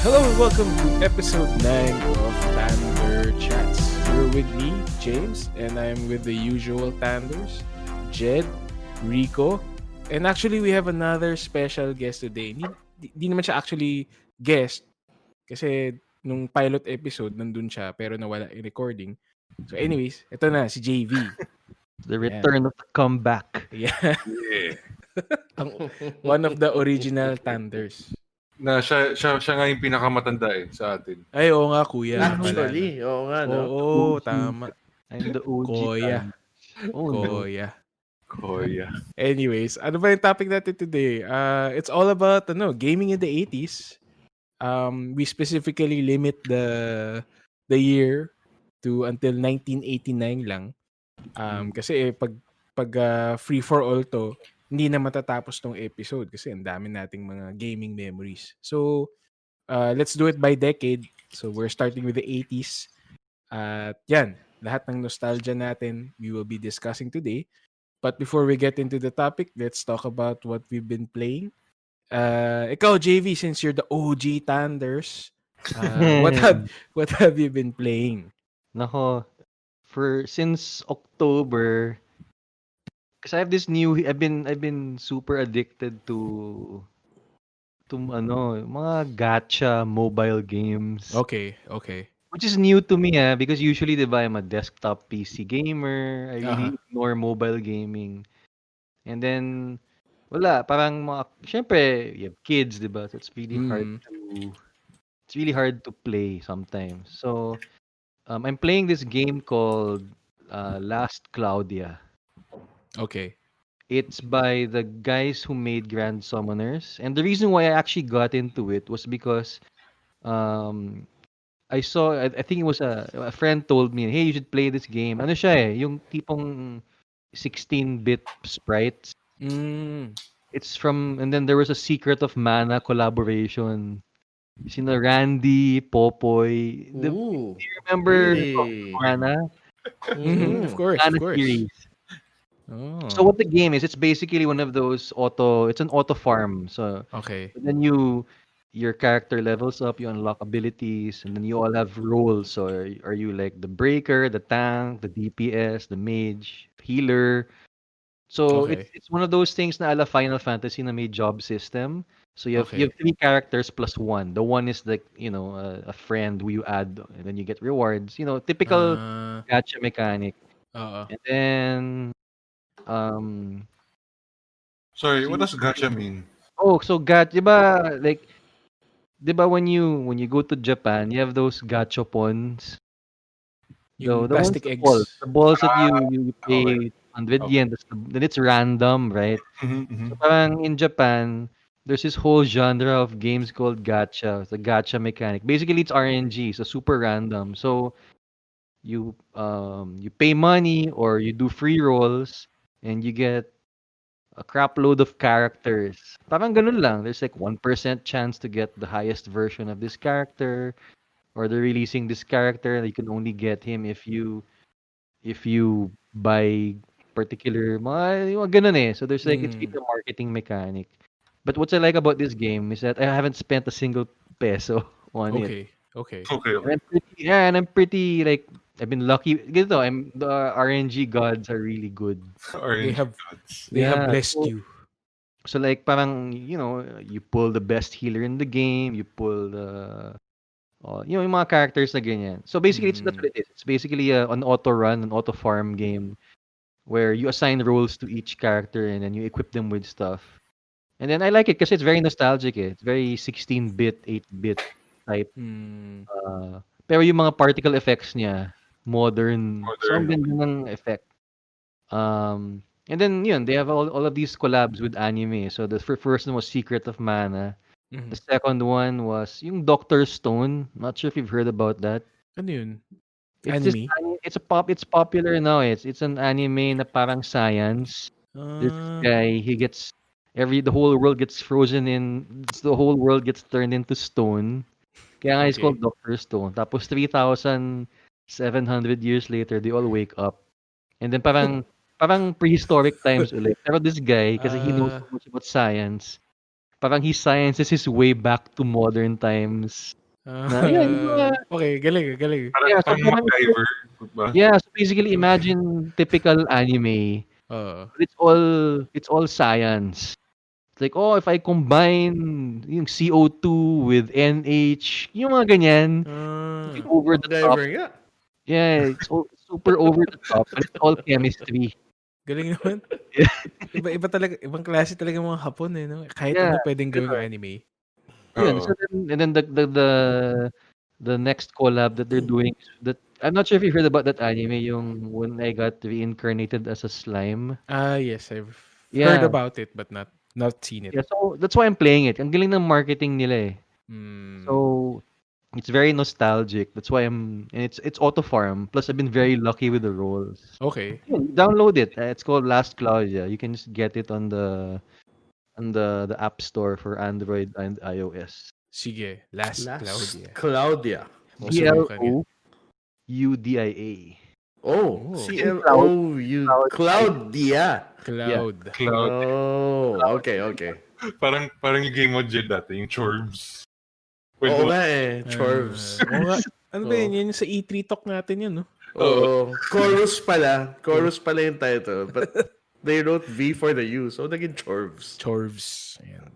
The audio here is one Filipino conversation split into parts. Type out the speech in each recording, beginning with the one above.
Hello and welcome to episode 9 of Tander Chats. You're with me, James, and I'm with the usual Tanders, Jed, Rico, and actually we have another special guest today. Di naman siya actually guest kasi nung pilot episode nandun siya pero nawala yung recording. So anyways, ito na si JV. The Yan. return of the comeback. Yeah. Yeah. One of the original Tanders. Siya nga yung pinakamatanda sa atin. Ay, oo nga, kuya. Actually, oo nga, no? Oo, tama. I'm the OG. Koya. Oh, no. Koya. Anyways, ano ba yung topic natin today? It's all about gaming in the 80s. We specifically limit the year to until 1989 lang. Kasi pag free for all to, hindi na matatapos tong episode kasi ang dami nating mga gaming memories. So, let's do it by decade. So, we're starting with the 80s. At yan, lahat ng nostalgia natin we will be discussing today. But before we get into the topic, let's talk about what we've been playing. Ikaw, JV, since you're the OG Tanders, what have you been playing? Nako, since October, because I have this I've been super addicted to mga gacha mobile games. Okay. Which is new to me because usually, diba, I'm a desktop PC gamer. I really ignore mobile gaming. And then, wala, parang syempre, you have kids, diba? So it's really hard to play sometimes. So, I'm playing this game called Last Claudia. Okay. It's by the guys who made Grand Summoners. And the reason why I actually got into it was because I think it was a friend told me, hey, you should play this game. Ano siya yung tipong 16-bit sprites. It's and then there was a Secret of Mana collaboration. Sino Randy, Popoy. Do you remember Mana? Of course. Series. Oh. So what the game is, it's basically one of those it's an auto farm. So okay. then your character levels up, you unlock abilities, and then you all have roles. So are you like the breaker, the tank, the DPS, the mage, healer? So it's one of those things na ala Final Fantasy na may job system. So you have 3 characters plus 1. The one is like, a friend who you add and then you get rewards. Typical gacha mechanic. And then Sorry, what does gacha mean? Oh, so gacha, diba when you go to Japan, you have those gachapons. Yung The plastic ones, eggs. the balls that you pay 100 yen, then it's random, right? So parang in Japan, there's this whole genre of games called gacha, the gacha mechanic. Basically, it's RNG, so super random. So you pay money or you do free rolls and you get a crap load of characters. Parang ganun lang. There's like 1% chance to get the highest version of this character, or they're releasing this character. You can only get him if you buy particular mga ganun eh. So there's like it's a marketing mechanic. But what I like about this game is that I haven't spent a single peso on it. Okay. And I'm pretty like I've been lucky. The RNG gods are really good. They have blessed you. So like parang you pull the best healer in the game, you pull yung mga characters na ganyan. So basically that's what it is. It's basically an auto run, an auto farm game where you assign roles to each character and then you equip them with stuff. And then I like it kasi it's very nostalgic eh. It's very 16-bit, 8-bit type. Pero yung mga particle effects niya, modern. So ang ganda ng effect. And then they have all of these collabs with anime. So the first one was Secret of Mana. The second one was yung Doctor Stone. Not sure if you've heard about that. Ano yun? Anime? It's popular now. It's an anime na parang science. This guy, the whole world gets frozen the whole world gets turned into stone. Kaya nga it's called Doctor Stone. Tapos 3,700 years later, they all wake up. And then parang prehistoric times ulit. Pero this guy, kasi he knows so much about science, parang he sciences his way back to modern times. Na, yeah, yung mga, Okay, galing. Parang, yeah, so parang parang, MacGyver. Ba? yeah, so basically imagine typical anime, Oo. but it's all science. It's like, oh, if I combine yung CO2 with NH, yung mga ganyan, Ah, over the top. MacGyver nga. Yeah, it's super over the top, but it's all chemistry. galing naman. Yeah. Iba talaga, ibang klase talaga mga Hapon eh, no? Kahit Yeah, ano pwedeng gawing diba? anime. Yun, Oo. so then, and then the next collab that they're doing is that I'm not sure if you heard about that anime, yung when I got reincarnated as a slime. Yes, I've heard Yeah. about it but not seen it. Yeah, so that's why I'm playing it. Ang galing ng marketing nila eh. Mm, So it's very nostalgic. That's why and it's auto farm. Plus I've been very lucky with the rolls. okay. Yeah, download it. It's called Last Claudia. You can just get it on the App Store for Android and iOS. Sige, Last Last Claudia. Claudia. Susubukan yan. CLOUDIA. Oh, Oh. CLOU. Claudia. Cloud. Cloud. Oh, okay. Parang yung game mode dyan dati, yung Chorbs. Oo nga eh, Chorvs. Oo nga. Ano ba Oo. yun? Yung sa E3 talk natin yun, no? Oo. Chorus pala yung title. But they wrote V for the U, so naging Chorvs. Chorvs. Ayan.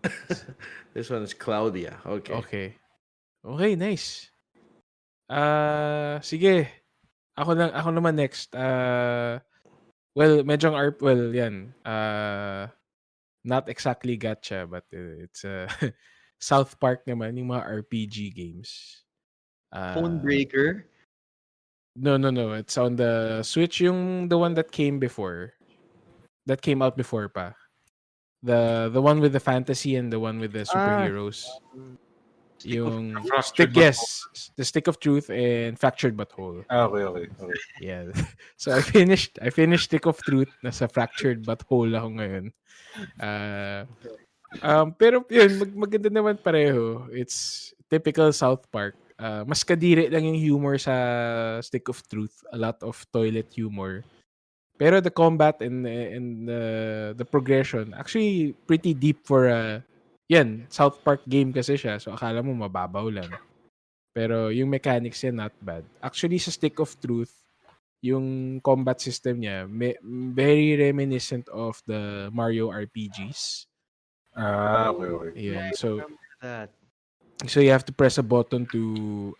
This one is Claudia. Okay. Okay, nice. Sige. Ako naman next. Well, medyo yan. Not exactly gacha, but it's South Park naman, yung mga RPG games. Phone breaker. No. It's on the Switch, yung the one that came out before pa. The one with the fantasy and the one with the superheroes. Yung the Stick of Truth and Fractured But Whole. Okay. Yeah. So I finished Stick of Truth. Nasa Fractured But Whole ako ngayon. Pero yun, maganda naman pareho. It's typical South Park. Mas kadiri lang yung humor sa Stick of Truth. A lot of toilet humor. Pero the combat and the progression, actually pretty deep for South Park game kasi siya. So akala mo mababaw lang. Pero yung mechanics niya not bad. Actually sa Stick of Truth, yung combat system niya very reminiscent of the Mario RPGs. Okay. Yeah. That. So you have to press a button to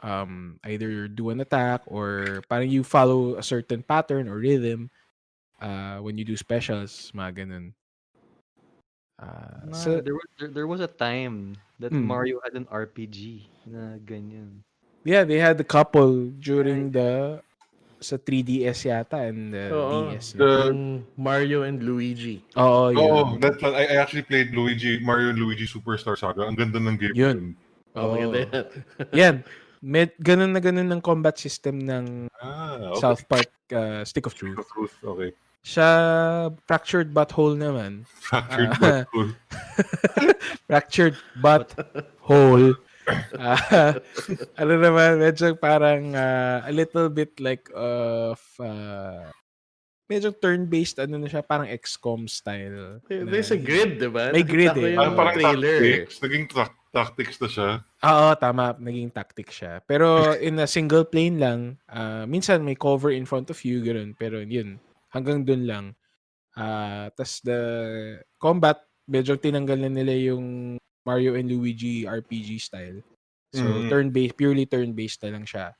either do an attack or parang you follow a certain pattern or rhythm when you do specials, mga ganun. So There was a time that Mario had an RPG na ganyan. yeah, they had a couple during sa 3DS yata and the DS. Yung Mario and Luigi. Oo, yun. I actually played Mario and Luigi Superstar Saga. Ang ganda ng game Yun. Maganda yan. Ganun na ganun ng combat system ng okay. South Park Stick of Truth. Okay. Sa Fractured But Whole naman. Fractured But Whole. Ano naman, medyo parang a little bit like of medyo turn-based na siya, parang XCOM style. There's a grid, diba? May grid eh. Parang trailer. tactics. Naging tactics na siya. Oo, tama. Naging tactic siya. Pero in a single plane lang, minsan may cover in front of you, gano'n. Pero yun, hanggang dun lang. Tas the combat, medyo tinanggal na nila yung Mario and Luigi RPG style. So, purely turn-based na lang siya.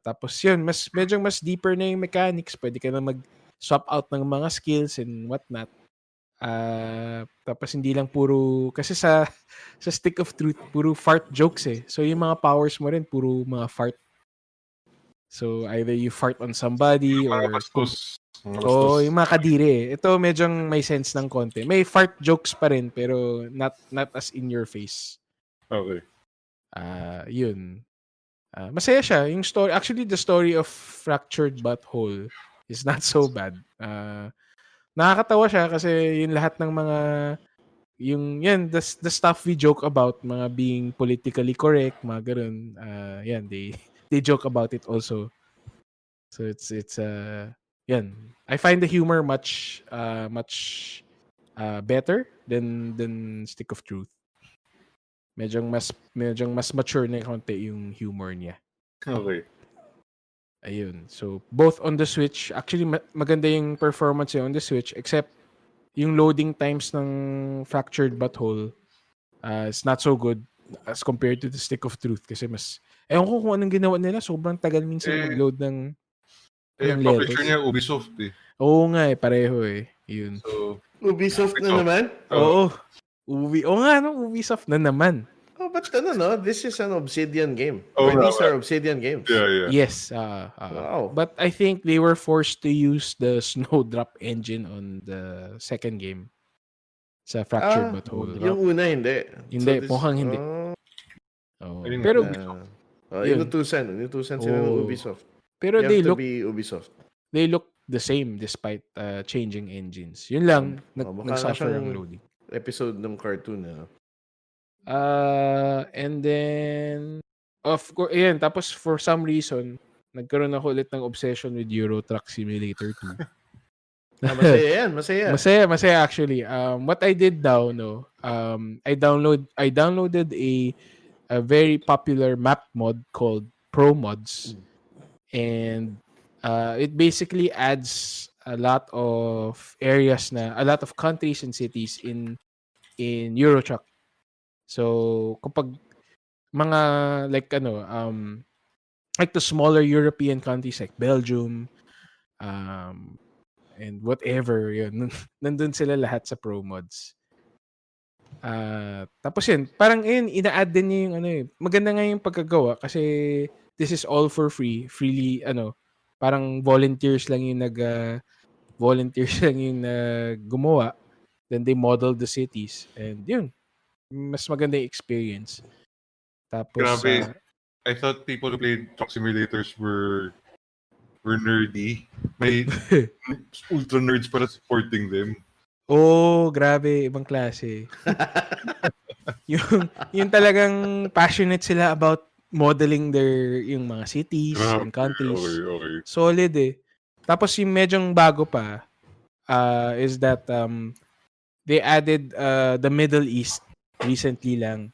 Tapos yun, medyo mas deeper na yung mechanics. Pwede ka na mag-swap out ng mga skills and whatnot. Tapos hindi lang puro, kasi sa Stick of Truth, puro fart jokes eh. So yung mga powers mo rin, puro mga fart. So either you fart on somebody or... yung mga kadiri eh. Ito medyo may sense ng konti. May fart jokes pa rin, pero not as in your face. Okay. Yun. Masaya siya. Yung story, actually the story of Fractured But Whole is not so bad. Nakakatawa siya kasi yung lahat ng mga the stuff we joke about, mga being politically correct, mga ganun, they joke about it also. So it's I find the humor much better than Stick of Truth. Medyo mas mature na konti yung humor niya. Okay. Ayun. So, both on the Switch, actually maganda yung performance niya on the Switch except yung loading times ng Fractured Butthole is not so good as compared to the Stick of Truth kasi ewan ko kung anong ginawa nila. Sobrang tagal minsan mag-load ng Publisher levels. niya Ubisoft eh. Oo nga pareho Yun. So, Ubisoft na naman? Oo. Oo nga, no? Ubisoft na naman. Oh, but no? This is an Obsidian game. Oh, Or these okay. are Obsidian games. yeah. Yes. Wow. But I think they were forced to use the Snowdrop engine on the second game. Sa Fractured Butthole. Yung una hindi. Hindi, mukhang hindi. Oh. Ayun Pero, yun. Inutusan sila ng Ubisoft. Pero You they have to look be Ubisoft. they look the same despite changing engines. Yun lang, Mukha nga nag-suffer siyang ang loading. episode ng cartoon. And then, of course, tapos for some reason, nagkaroon ako ulit ng obsession with Euro Truck Simulator 2. Masaya yan, masaya. Masaya actually. What I did now, I downloaded a very popular map mod called Pro Mods. And it basically adds a lot of areas a lot of countries and cities in Euro Truck. So, kapag mga like the smaller European countries like Belgium, and whatever, yun, nandun sila lahat sa Pro Mods. Tapos yun, parang yun, ina-add din niya yung maganda nga yung pagkagawa kasi this is all for free. Freely, parang volunteers lang yung gumawa. Then they modeled the cities. And yun, mas maganda yung experience. Tapos, Grabe. I thought people who played truck simulators were nerdy. May ultra nerds para supporting them. oh, grabe, ibang klase. yung talagang passionate sila about modeling yung mga cities and countries. Okay. Solid Tapos yung medyong bago pa is that they added the Middle East recently lang.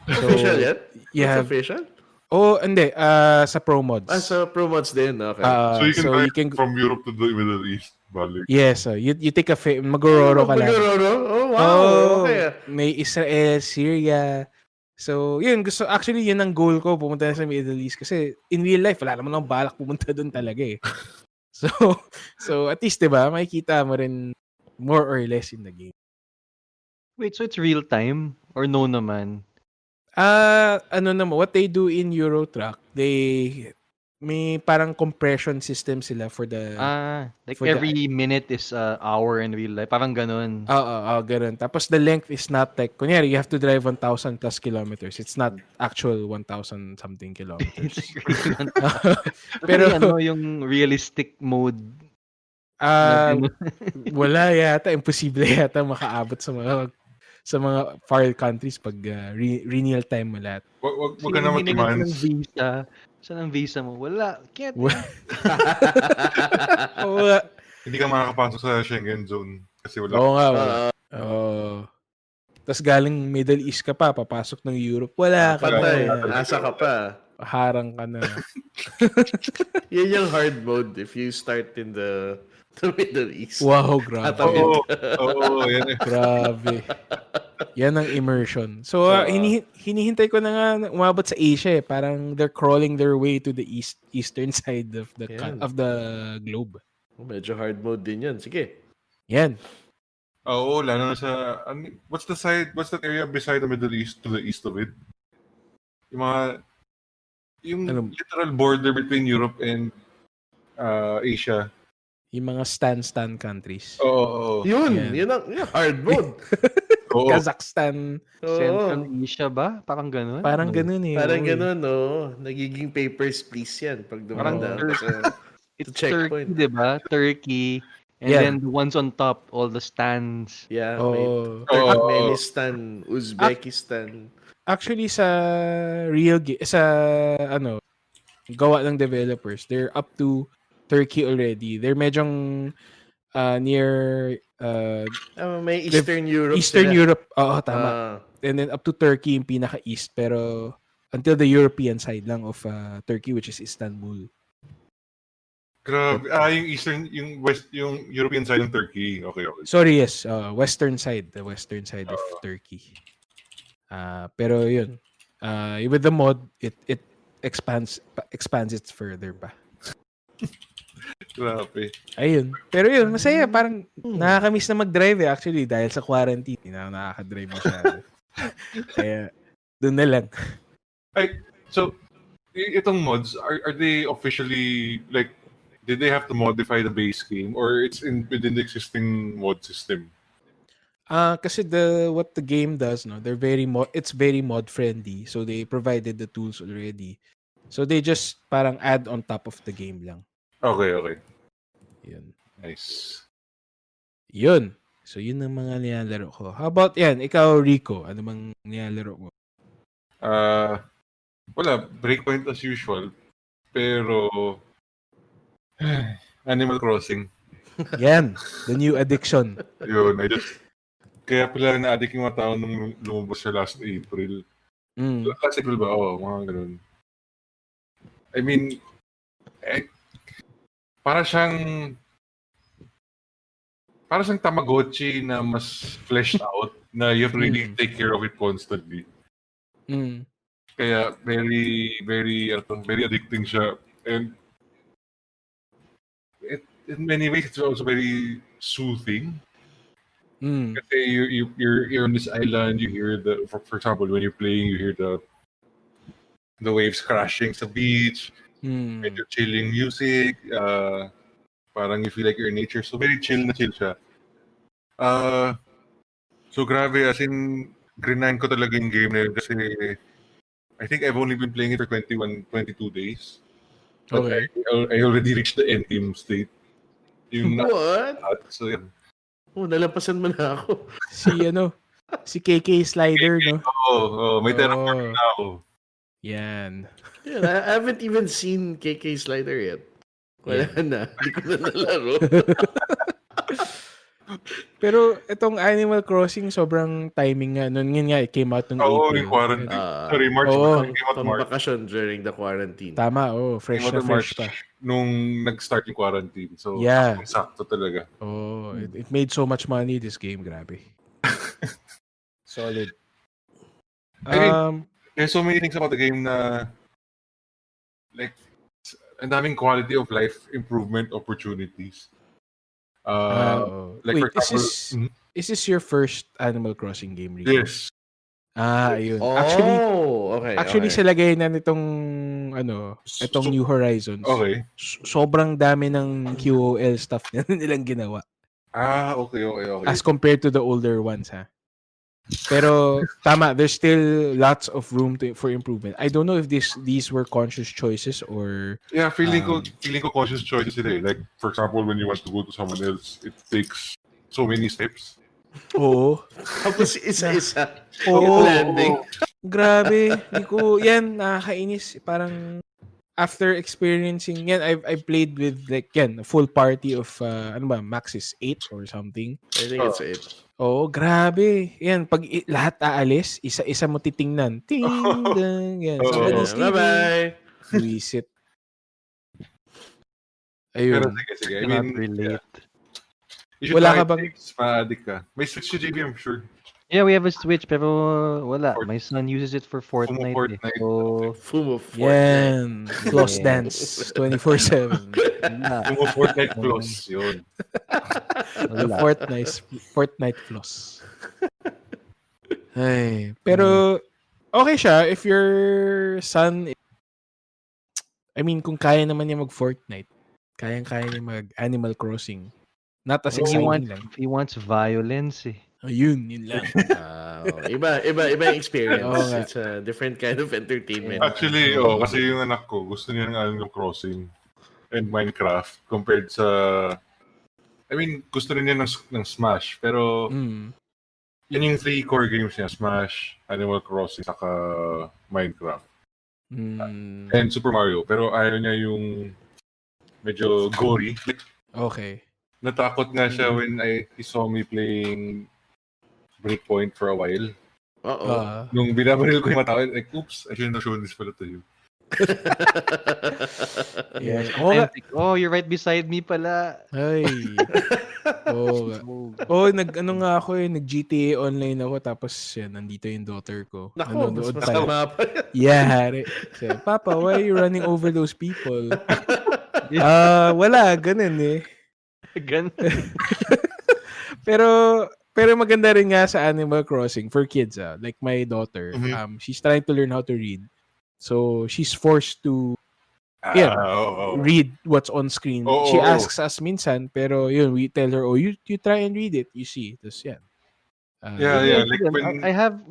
So, official yet? Yeah. Official? Oh, hindi. Sa Pro Mods. Sa Pro Mods din, okay. So you can from Europe to the Middle East, balik. Yes, you take mag-roro ka lang. Mag-roro? Oh, wow. Okay. May Israel, Syria. So, yun. Actually, yun ang goal ko, pumunta na sa Middle East. Kasi, in real life, wala naman akong balak pumunta doon talaga So at least, diba, makikita mo rin more or less in the game. Wait, so it's real time? Or no naman? What they do in Euro Truck, may parang compression system sila for the... like every minute is an hour in real life. Parang ganun. Ganun. Tapos the length is not like, kunyari, you have to drive 1,000 plus kilometers. It's not actual 1,000 something kilometers. Pero yung realistic mode? Wala yata. Imposible yata makaabot sa mga far countries pag real time mo lahat. Wag ka na mag-demands. Saan ang visa mo? Wala. Can't. Hindi ka makakapasok sa Schengen zone kasi wala. Oo nga. Tapos galing Middle East ka pa, papasok ng Europe. Wala ka na. Asa ka pa. Harang ka na. Yan yung hard mode if you start in the Middle East. Wow, grabe. Oo, yan Grabe. Yan ang immersion. So, hinihintay ko na nga umabot sa Asia Parang they're crawling their way to the eastern side of the globe. Medyo hard mode din yan. Sige. Yan. Oo, lalo na sa... what's that area beside the Middle East to the east of it? Yung literal border between Europe and Asia. Yung mga stan countries. Oo. Yun ang hard mode. Kazakhstan. Central Asia ba? Parang ganun? Parang ganun Parang ganun, Nagiging papers, please yan. Pag dumanda it's Turkey, diba? Turkey. And then the ones on top, all the stands. Yeah. Turkmenistan, Uzbekistan. Actually, sa gawa ng developers, they're up to Turkey already. They're medyong near May Eastern Europe Eastern sila. Europe. Oo, tama. And then up to Turkey yung pinaka-east. Pero until the European side lang of Turkey, which is Istanbul. Grabe. Yung Eastern, yung West, yung European side ng Turkey. Okay. Sorry, yes. Western side. The western side of Turkey. Pero yun. With the mod, it expands it further pa. Grabe. Ayun. Pero yun, masaya. Parang nakakamiss na mag-drive actually dahil sa quarantine. Hindi na ako nakaka-drive masyado. Kaya, doon na lang. So, itong mods, are they officially, like, did they have to modify the base game or it's within the existing mod system? Kasi what the game does, no, it's very mod friendly. So they provided the tools already. So they just parang add on top of the game lang. Okay. Yun. Nice. Yun. So yun ang mga nilalaro ko. How about yan? Ikaw, Rico, ano bang nilalaro mo? Wala, breakpoint as usual. Pero Animal Crossing. Yan, the new addiction. Yun, kaya pala na-addict yung mga tao nung lumabas siya last April. Last April ba? Oo, mga ganun. I mean, para siyang Tamagotchi na mas fleshed out na you have to really take care of it constantly. Kaya very, very, very addicting siya. And in many ways, it's also very soothing. Kasi you're on this island, you hear for example, when you're playing, you hear the waves crashing sa beach, medyo chilling music, parang you feel like you're in nature. So very chill siya. So grabe, as in, grind ko talaga yung game na yun kasi I think I've only been playing it for 22 days. But Okay. I already reached the end game state. What? So yeah. Nalampasan mo na ako. Si KK Slider, no? Oo, may terraforming na ako. Yan. Yeah, I haven't even seen KK Slider yet. Wala na. Hindi ko na nalaro. Pero itong Animal Crossing, sobrang timing nga. Noon nga, it came out ng April. Yung quarantine. Sorry, March. Pambakasyon during the quarantine. Tama, fresh na fresh pa. Nung nag-start yung quarantine. So, sakto talaga. It made so much money, this game. Grabe. Solid. I mean, there's so many things about the game na like, ang daming quality of life improvement opportunities. Like, wait, for example, is this your first Animal Crossing game, Rico? Yes. Ayun. Actually, sa lagay na nitong itong New Horizons. Okay. Sobrang dami ng QOL stuff na nilang ginawa. Okay. As compared to the older ones, ha. Pero tama, there's still lots of room for improvement. I don't know if these were conscious choices or feeling ko conscious choices today. Like, for example, when you want to go to someone else, it takes so many steps. Oo. Tapos isa-isa. Oo. Landing. Grabe. Di ko, yan, nakakainis. Parang, after experiencing, yan, I've played with, like, yan, a full party of, max is 8 or something. I think it's 8. Oo, grabe. Yan, pag lahat aalis, isa-isa mo titingnan. Ting, dang, yan. Bye-bye. Buisit. Ayun. Pero sige. I mean, relate. Wala ka bang... Ma-addict ka. May Switch to JB, I'm sure. Yeah, we have a Switch, pero wala. My son uses it for Fortnite. Fumo Fortnite. Yan. Floss dance. 24/7. Fumo Fortnite Plus. Yun. The Fortnite floss. Ay, pero okay siya if your son, I mean, kung kaya naman niya mag-Fortnite, kayang-kaya niya mag-Animal Crossing. Not as exciting lang. He wants violence eh. Ayun, yun lang. Iba yung experience. It's a different kind of entertainment. Actually, kasi yung anak ko, gusto niya ng Animal Crossing and Minecraft compared sa... I mean, gusto rin niya ng Smash, pero yan yung 3 core games niya, Smash, Animal Crossing, saka Minecraft. And Super Mario, pero ayaw niya yung medyo gory. Okay. natakot nga siya when he saw me playing Breakpoint for a while. Uh-oh. Nung binabaril ko yung mata, like, oops, I shouldn't have shown this pala to you. Yeah. Oh, you're right beside me pala. Ay. Oo. Nag-ano nga ako nag-GTA online ako tapos yan, nandito yung daughter ko. Nako, mas Nanonood tayo. masama pa. Yeah. So, Papa, why are you running over those people? Wala, ganun eh. Ganun. Pero maganda rin nga sa Animal Crossing for kids. Like my daughter, she's trying to learn how to read. So, she's forced to read what's on screen. She asks us minsan, pero yun, we tell her, you try and read it. You see. Tapos yan. Yeah. Like when... I have,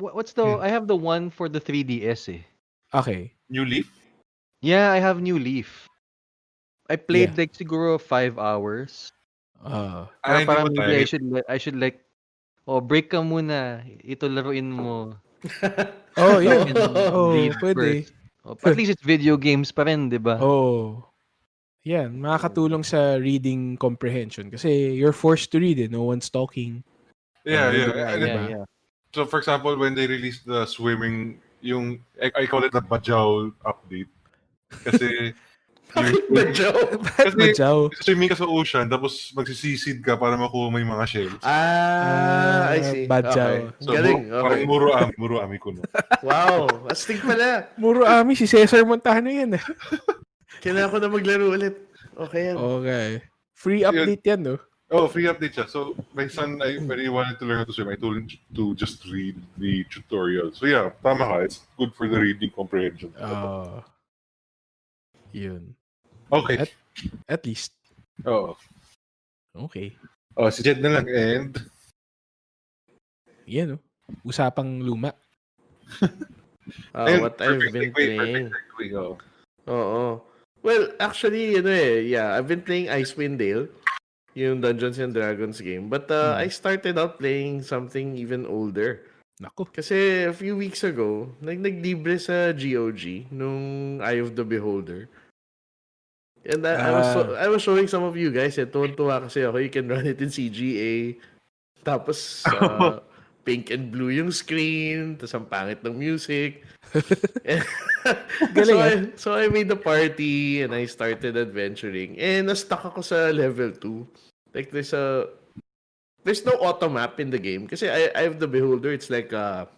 I have the one for the 3DS eh. Okay. New Leaf? Yeah, I have New Leaf. I played like siguro 5 hours. Parang maybe I should like, break ka muna. Ito laruin mo. Yeah. Pwede. At least it's video games pa rin, di ba? Yan, makakatulong sa reading comprehension kasi you're forced to read it. No one's talking. Yeah. So for example, when they released the swimming, I call it the Bajaw update. Kasi Bajaw? Swimming ka sa ocean, tapos magsisisid ka para makuha mo yung mga shells. I see. Bajaw. Okay. So, galing. Parang muro ami ko. No? Wow, astig pala. Muro ami, si Cesar Montano yan. Kailangan ko na maglaro ulit. Okay yan. Okay. Free update yan, no? Free update siya. So, my son, when he wanted to learn how to swim, I told him to just read the tutorial. So yeah, tama ka. It's good for the reading comprehension. Yun. Okay. At least. Okay. Si Jed na lang and... Yan, no? Usapang luma. What I've been playing. Well, actually, I've been playing Icewind Dale, yung Dungeons and Dragons game. But I started out playing something even older. Nako. Kasi a few weeks ago, naglibre sa GOG nung Eye of the Beholder. And I was showing some of you guys, tuwan-tuwa kasi ako, you can run it in CGA. Tapos, pink and blue yung screen, tapos ang pangit ng music. Galing, so I made a party and I started adventuring. And na-stuck ako sa level 2. Like there's no auto map in the game kasi I have the Beholder. It's like a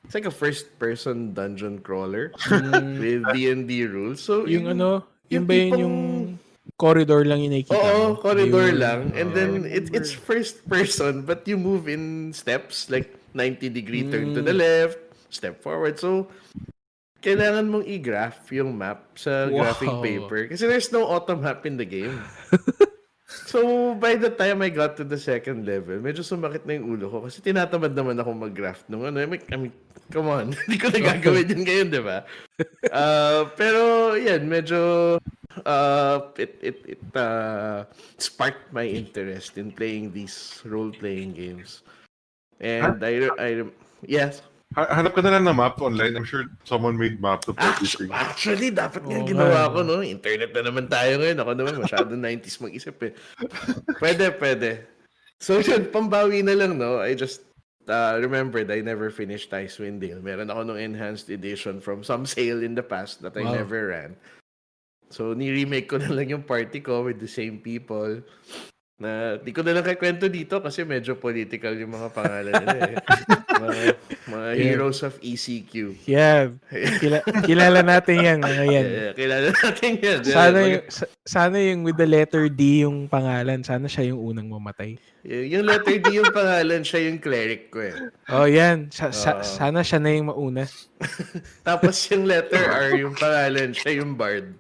first-person dungeon crawler with D&D rules. So yung ba yun yung corridor lang yung nakikita? Oo, corridor lang. And then it's first person but you move in steps like 90-degree turn to the left, step forward. So kailangan mong i-graph yung map sa graphing paper kasi there's no auto map in the game. So by the time I got to the second level, medyo sumakit na yung ulo ko kasi tinatamad naman ako mag-graph nung I mean, come on, hindi ko na gagawin yun ngayon, di ba? Pero yan, medyo it sparked my interest in playing these role-playing games. And yes. Hanap ka na lang na map online. I'm sure someone made map to play this thing. Actually, dapat nga ginawa ko, no? Internet na naman tayo ngayon. Ako naman, masyadong 90s mag-isip eh. Pwede. So yun, pambawi na lang, no? I just remembered I never finished Icewind Dale. Meron ako nung enhanced edition from some sale in the past that I never ran. So, ni-remake ko na lang yung party ko with the same people. Na di ko na lang kwento dito kasi medyo political yung mga pangalan nila eh. mga heroes of ECQ. Yeah. Kilala natin yan. Kilala natin yan. Sana yung with the letter D yung pangalan. Sana siya yung unang mamatay. Yung letter D yung pangalan, siya yung cleric ko eh. Yan. Sana siya na yung mauna. Tapos yung letter R yung pangalan, siya yung bard.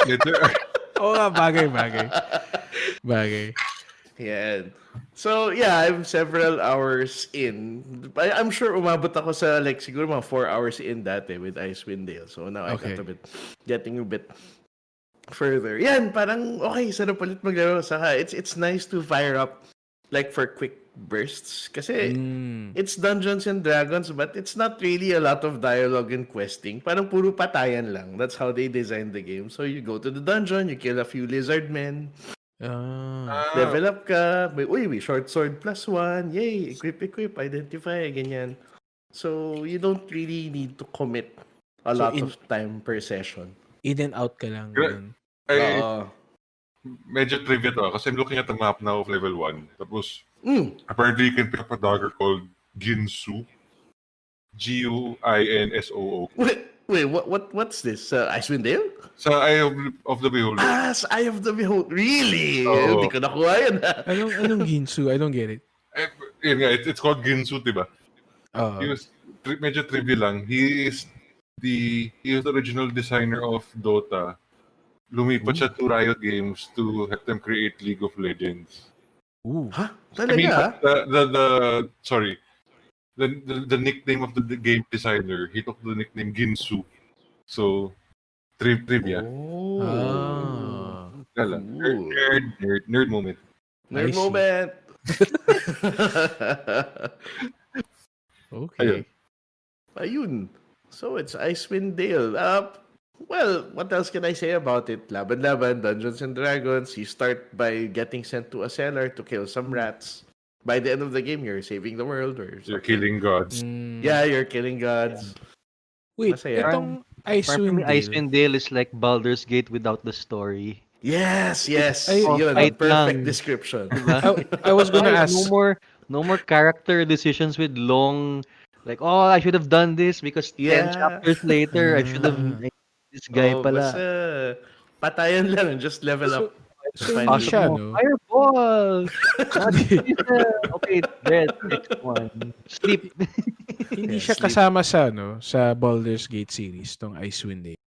Letter R. Bagay. Yeah. So, I'm several hours in. I'm sure umabot ako sa siguro mga 4 hours in dati with Icewind Dale. So, now I got getting a bit further. Yan, parang sarap ulit maglaro. Saka, it's nice to fire up for quick bursts. Kasi, it's Dungeons and Dragons but it's not really a lot of dialogue and questing. Parang puro patayan lang. That's how they designed the game. So, you go to the dungeon, you kill a few lizard men, Level up ka, may short sword +1, yay, equip, identify, ganyan. So, you don't really need to commit a lot of time per session. In and out ka lang. Ay, Oo. medyo trivia to kasi I'm looking at the map now of level 1. Tapos, Mm. apparently you can pick up a dagger called Ginsu. Guinsoo. Wait, what's this? Icewind Dale? Sa Eye of the Beholder. Sa Eye of the Beholder. Really? Oo. Hindi ko nakuha yun. Anong Ginsu? I don't get it. Yun nga, it's called Ginsu, diba? Oo. Medyo trivia lang. He is the original designer of Dota. Lumipat siya to Riot Games to help them create League of Legends. Ooh. Ha? I mean, Talaga? the nickname of the game designer, he took the nickname Ginsu. So, trivia. Oh. Kala. Cool. Nerd moment. Nerd I see. moment. Okay. Ayun. So, it's Icewind Dale. Well, what else can I say about it? Laban-laban, Dungeons and Dragons. You start by getting sent to a cellar to kill some rats. By the end of the game, you're saving the world or something. You're killing gods. Yeah, you're killing gods. Wait, Masaya. itong Parang Icewind Dale. Icewind Dale is like Baldur's Gate without the story. Yes. Ay, Yun, fight perfect lang. description. I was gonna ask. No more character decisions with long, like, oh, I should have done this because 10 Yeah. chapters later, I should have made this guy pala. Basta patayan lang, just level up. So, Fine. hindi siya, Mo, no? Fireball! Okay, dead. Next one. Sleep. Hindi Yeah, siya sleep. kasama sa, sa Baldur's Gate series, tong Icewind Dale.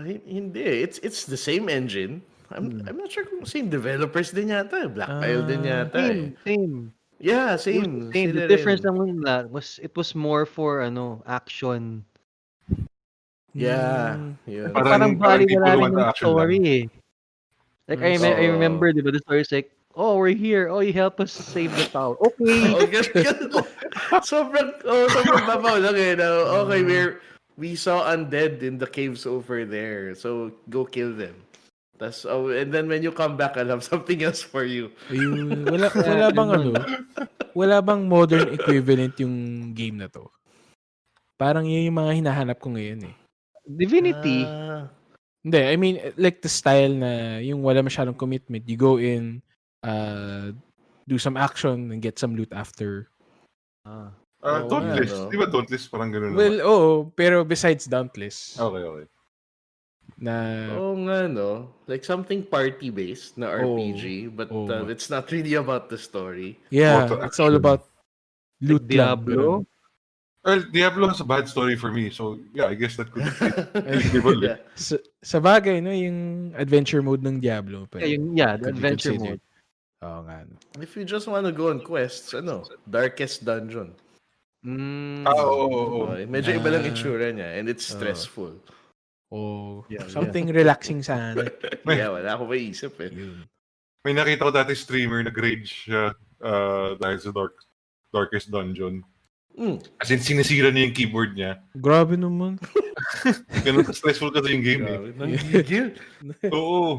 Hindi. It's the same engine. I'm not sure kung same developers din yata. Black Isle din yata. Same. Yeah, same. Same. Sila The difference rin. lang it was more for action. Yeah. Yun. Parang people baliwala rin want the yung action story eh. Like, I Oo. remember, di ba, the story is like, oh, we're here. Oh, you help us save the tower. Okay. Sobrang babaw lang eh. No? Okay, we saw undead in the caves over there. So, go kill them. And then when you come back, I'll have something else for you. Ayun, wala bang modern equivalent yung game na to? Parang yun yung mga hinahanap ko ngayon eh. Divinity. Hindi, I mean, like the style na yung wala masyadong commitment. You go in, do some action, and get some loot after. Dauntless. ano. Di ba Dauntless? Parang ganun Well, naman. oo, pero besides Dauntless, Okay. na Oo nga, no? Like something party-based na RPG, but it's not really about the story. yeah, Auto it's all about loot Like Diablo. Well, Diablo has a bad story for me, so yeah, I guess that could be. Yeah. Sa bagay, no, yung adventure mode ng Diablo. Pero The could be adventure considered. mode. Oo nga. No. If you just want to go on quests, Darkest Dungeon. Oo. Medyo iba lang itsura niya and it's stressful. Oh, something relaxing sana. Yeah, wala ako maisip eh. Yun. May nakita ko dati streamer nag-rage siya dahil sa Darkest Dungeon. As in, sinisira niya yung keyboard niya. Grabe naman. Ganun stressful kasi yung game eh. Nanggigil. Oo.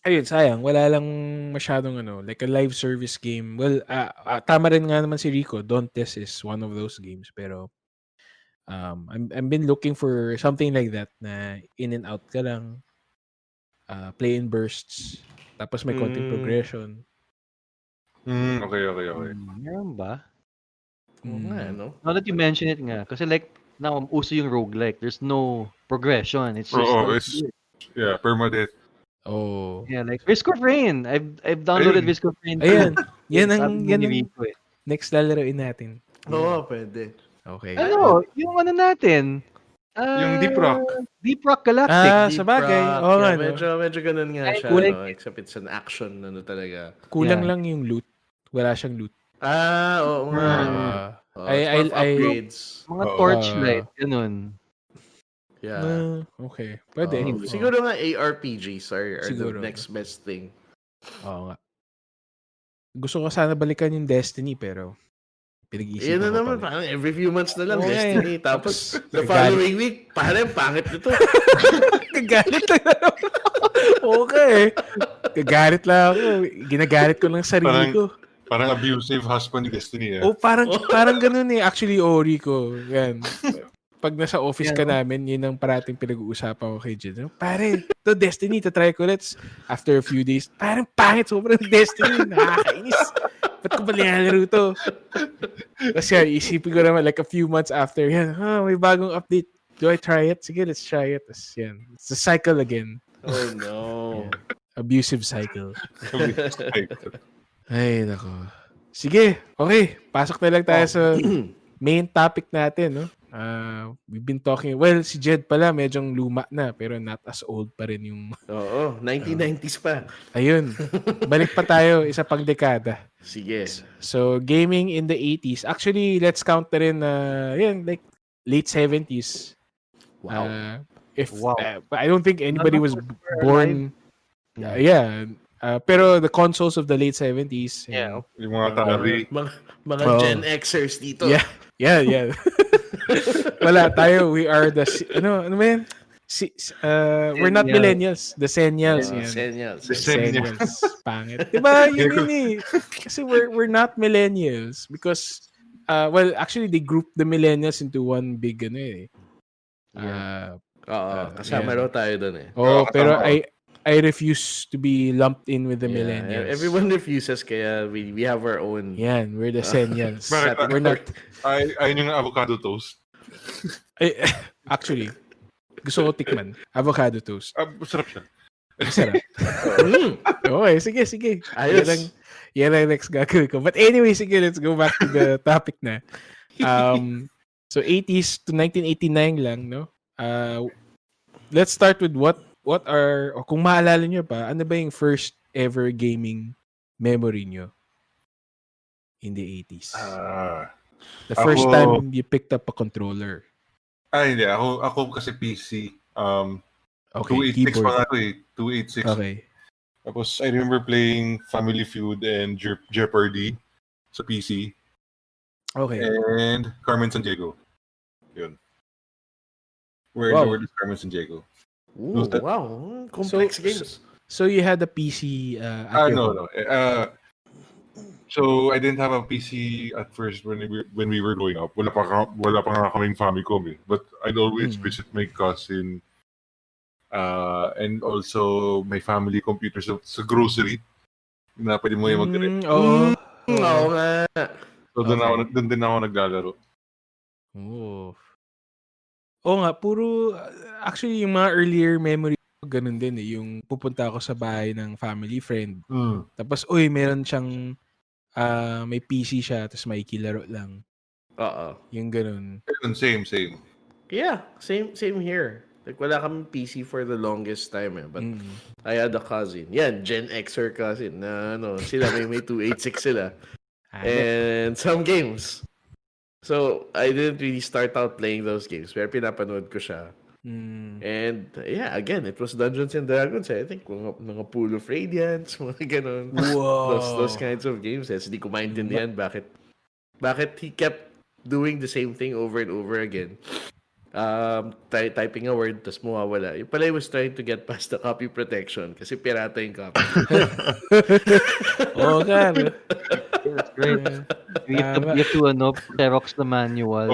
Ayun, sayang. Wala lang masyadong like a live service game. Well, tama rin nga naman si Rico. Dauntless is one of those games. Pero, I've been looking for something like that na in and out ka lang. Play in bursts. Tapos may konting progression. Okay. Meron ba? Oo nga, no? Now that you mention it nga, kasi like, now, uso yung roguelike. There's no progression. It's just, it's permadeath. Oh. yeah, like Risk of Rain. I've downloaded Risk of Rain. Ayan. Yan Sabi ang ni Rico eh. next lalaroin natin. Oo, pwede. Okay. Yung natin? Yung Deep Rock. Deep Rock Galactic. Sa bagay. Deep Oo Rock, nga, yeah, no? medyo ganun nga siya, like- no? Except it's an action, talaga. Kulang Yeah. lang yung loot. Wala siyang loot. Oo nga. It's more of upgrades. Mga torchlight, ganun. Yeah. Okay. Pwede. Siguro nga ARPGs are Siguro. the next best thing. Oo nga. Gusto ko sana balikan yung Destiny pero pinag-iisipan Yan na ko naman, pa rin. parang every few months na lang Oo, Destiny. eh. Tapos, the Nagalit. following week, parang pangit nito. Kagalit lang ako. Okay. Kagalit lang ako. Ginagalit ko lang sarili ko. Parang abusive husband ni Destiny. Oh, parang ganun eh. Actually, Ori ko. Yan. Pag nasa office ka namin, yun ang parating pinag-uusapan ko kay Jen. Pare, to Destiny, try ko let's after a few days. Parang pangit, sobrang Destiny. Nakakainis. Ba't ko ba nilalaro to? Kasi isipin ko naman, like a few months after, yan, may bagong update. Do I try it? Sige, let's try it. Tapos yan. It's a cycle again. Oh no. Yeah. Abusive cycle. Ay, nako. Sige, okay. Pasok na lang tayo sa main topic natin, no? We've been talking, well, si Jed pala medyong luma na, pero not as old pa rin yung... Oo, 1990s pa. Ayun. Balik pa tayo, isa pang dekada. Sige. So, gaming in the 80s. Actually, let's count na rin yan, like late 70s. Wow. I don't think anybody was born... pero the consoles of the late 70s. Yeah. Yung mga Atari. Mga Gen Xers dito. Yeah. Wala tayo. We are the ano ba yan? We're not millennials. The Senials. The Senials. Pangit. Diba? Yun eh. Kasi we're not millennials because well, actually they grouped the millennials into one big ano eh. Kasama raw tayo doon eh. Oh, pero I refuse to be lumped in with the millennials. Everyone refuses kaya we have our own. Yan, we're the Senials. We're not... Ayun yung avocado toast. Actually, gusto ko tikman. Avocado toast. Masarap siya. Masarap. Okay, sige. Ayos. Yan ang next gagawin ko. But anyway, sige, let's go back to the topic na. So 80s to 1989 lang, no? Let's start with what are, o kung maalala nyo pa, ano ba yung first ever gaming memory nyo in the 80s? The first time you picked up a controller. Hindi. Ako kasi PC. Okay, 286 keyboard. pa nga ito eh. 286. Okay. Tapos I remember playing Family Feud and Jeopardy sa PC. Okay. And Carmen Sandiego. Yun. Where does Carmen Sandiego? Ooh, wow. Complex games. So you had a PC at your home? No. So I didn't have a PC at first when we were growing up. Wala pa nga kaming Famicom eh. But I'd always visit my cousin and also my family computer sa grocery na pwede mo yung mag-direct. Oo nga. So doon din ako naglalaro. Oo nga, puro actually yung mga earlier memory ganun din eh. Yung pupunta ako sa bahay ng family friend. Tapos, meron siyang may PC siya, tapos may kilaro lang. Yung ganun. Same. Yeah, same here. Like, wala kami PC for the longest time eh. But I had a cousin. Yan, Gen Xer cousin na sila may 286 sila. And some games. So, I didn't really start out playing those games. Pero pinapanood ko siya. And yeah, again, it was Dungeons and Dragons. I think mga Pool of Radiance, mga ganun. Wow. Those kinds of games. Hindi ko maintindihan bakit he kept doing the same thing over and over again. Typing a word, tas mawawala. Yung pala, he was trying to get past the copy protection kasi pirata yung copy. God. That's great. You have to Xerox the manual.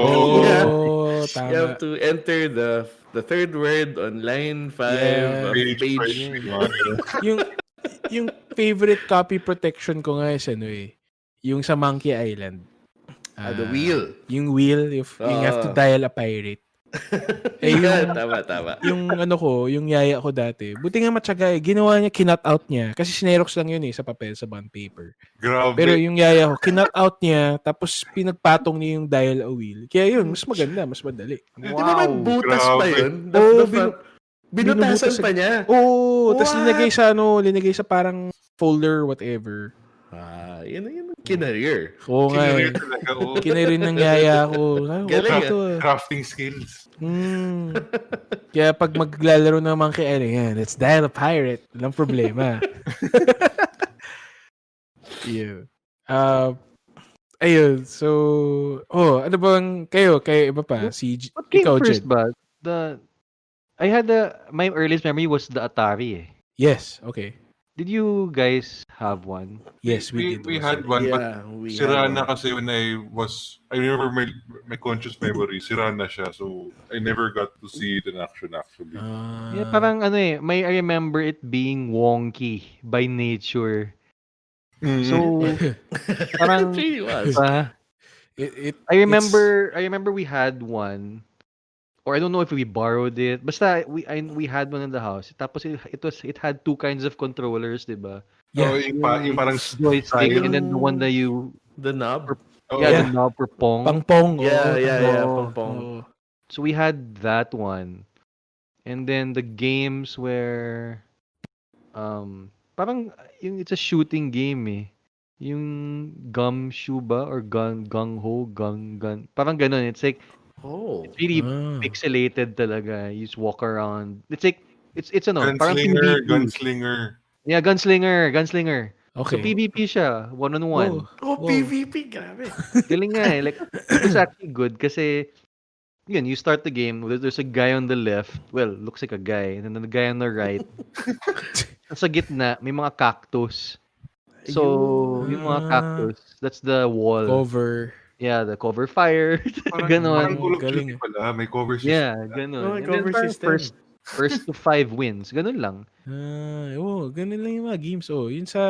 Tama. You have to enter the third word on line 5 of page. yung favorite copy protection ko nga is yung sa Monkey Island. The wheel. Yung wheel, you have to dial a pirate. Tama. Yung yung yaya ko dati, buti nga matyaga ginawa niya, kinut out niya. Kasi sinerox lang yun sa papel, sa bond paper. Grabe. Pero yung yaya ko, kinut out niya, tapos pinagpatong niya yung dial a wheel. Kaya yun, mas maganda, mas madali. Wow. Di ba may butas pa yun? Binutasan pa niya. Tapos linagay sa parang folder, whatever. Yun yung kinareer. Oo nga. Kinareer ng yaya ko. Galing. Crafting skills. Kaya pag maglalaro ng Monkey Island, let's dial a pirate. Walang problema. Yeah. Ayun. So, ano bang kayo iba pa? What came ikaw, first Jed? ba? my earliest memory was the Atari. Yes, okay. Did you guys have one? Yes, we did we also. had one, but Yeah, we had sira one. na kasi when I remember my conscious memory, sira na siya. So, I never got to see it in action actually. Yeah, parang I remember it being wonky by nature. So, It parang, really was. it I it's remember we had one, or I don't know if we borrowed it. Basta we had one in the house. Tapos it had two kinds of controllers, diba? Oh, yeah, yung Yung parang joystick style. and then the one that The knob. Oh, the yeah, knob for pong. pangpong. Yeah, Oo, yeah, tama. yeah. Oo. Pong-pong. Oo. So we had that one. And then the games where parang yung it's a shooting game eh. Yung gumshoe ba or gung ho gun parang ganun. It's like Oh. it's really Ah. pixelated talaga. You just walk around. It's like it's parang gunslinger, PvP. gunslinger. Yeah, gunslinger. So Okay. PvP siya, one on one. Oh, Oh, wow. PvP. Grabe. Galing nga eh. Like it was actually good kasi yun, you start the game, there's a guy on the left, well, looks like a guy, and then the guy on the right. Sa gitna, may mga cactus. So, yung mga cactus, that's the wall. Cover. Yeah, the cover fire. Parang Ganon. Call of Galing. Duty pala, may cover system. Yeah, Oh, ganon. may And then cover parang system. first to 5 wins. Ganon lang. Ganun lang yung mga games. Oh, yun sa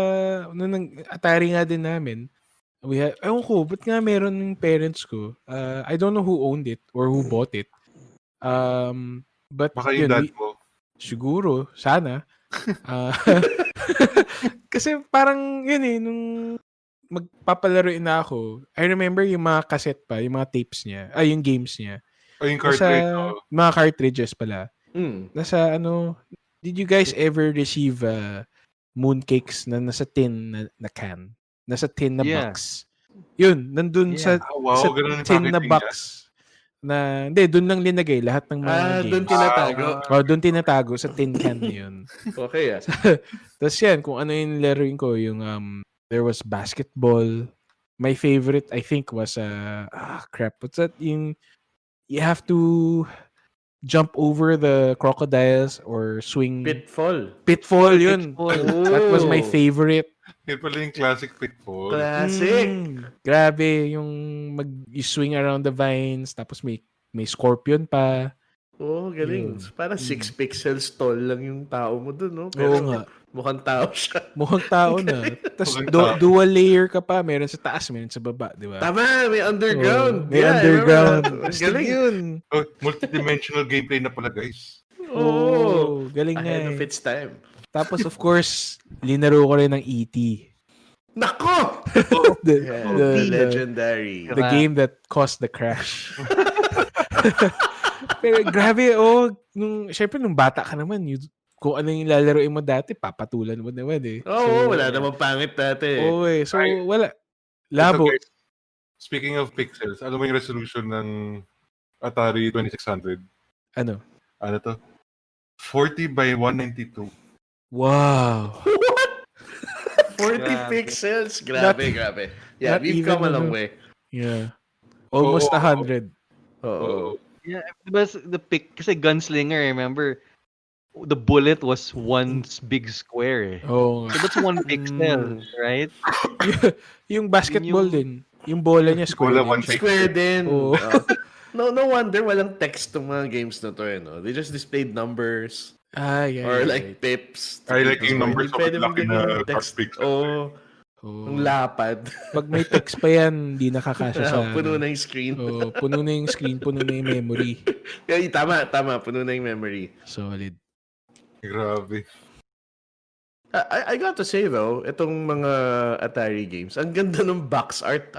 nung Atari nga din namin. Ewan ko, ba't nga meron yung parents ko? I don't know who owned it or who bought it. But Baka yung yun, dad mo. siguro, sana. Ah, kasi parang yun eh, nung magpapalaruin na ako, I remember yung mga cassette pa, yung mga tapes niya, yung games niya. O yung cartridge. Mga cartridges pala. Mm. Nasa did you guys ever receive mooncakes na nasa tin na can? Nasa tin na Yeah. box. Yun, nandun Yeah. sa Ganun yung tin na packaging box. Hindi, dun lang linagay lahat ng mga games. Doon tinatago. Doon tinatago sa tin can yun. Okay, ah. Tapos yan, kung ano yung laruin ko, yung there was basketball. My favorite, I think, was what's that? Yung you have to jump over the crocodiles or swing. Pitfall, yun. That was my favorite. Yun pala yung classic Pitfall. Classic. Grabe, yung mag-swing around the vines, tapos may scorpion pa. Oh, galing. Yun. Parang 6 pixels tall lang yung tao mo dun, no? Pero Oo nga. mukhang tao siya. Mukhang tao na. Tapos Mukhang tao. dual layer ka pa. Meron sa taas, meron sa baba, di ba? Tama, may underground. May Yeah, I underground. remember that. Ang Astig galing. yun. Oh, multidimensional gameplay na pala, guys. Oh, galing nga ahead of eh. its time. Tapos of course, linaro ko rin ng E.T. Nako! the legendary. the game that caused the crash. Pero grabe, syempre nung bata ka naman, kung ano yung lalaroin mo dati, papatulan mo naman eh. Oo, wala namang pangit dati. Oo eh. So, wala. So, Labo. guys, speaking of pixels, ano mo yung resolution ng Atari 2600? Ano? Ano to? 40 by 192. Wow. 40 pixels? Grabe. Yeah, not we've even come a long way. Yeah. Almost 100. Oo. Yeah, diba kasi gunslinger, remember, the bullet was one big square. Oo. So that's 1 pixel, right? Yung basketball din. Yung bola niya square Bola, din one siya. Square din. Oo. No wonder walang text tong mga games na to, no? They just displayed numbers Yeah. or like pips. I like yung numbers Hindi of pwede laki maglagay na ng text. pixel. Oo. Ang lapad. Pag may text pa yan, hindi nakakasya sa... Puno na yung screen. Puno na yung screen, puno na yung memory. Kaya tama. Puno na yung memory. Solid. Grabe. I got to say though, itong mga Atari games, ang ganda ng box art,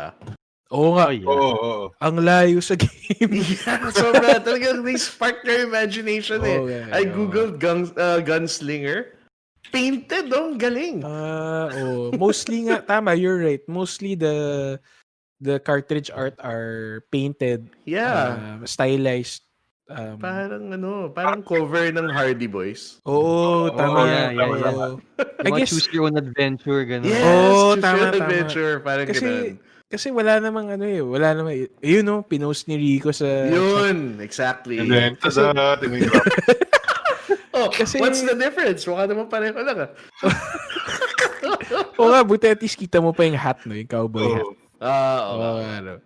Oo nga. Oo. Ang layo sa game. Yeah, sobra. Talagang they spark your imagination eh. Oo, yeah, I googled gunslinger. Painted, galing. Mostly nga, tama, you're right. Mostly the cartridge art are painted. Yeah. Stylized. Parang cover ng Hardy Boys. Oo, tama. Yeah. I guess, Choose your own adventure, ganun. Yes, Oo, tama. tama. Adventure, parang ganun. Kasi wala namang pinost ni Rico sa... Yun, exactly. And then, tada, tinirap. Kasi- What's the difference? Mukha naman pareho lang O nga, buti at least kita mo pa yung hat, no? Yung cowboy hat. Oo. Oo, ano.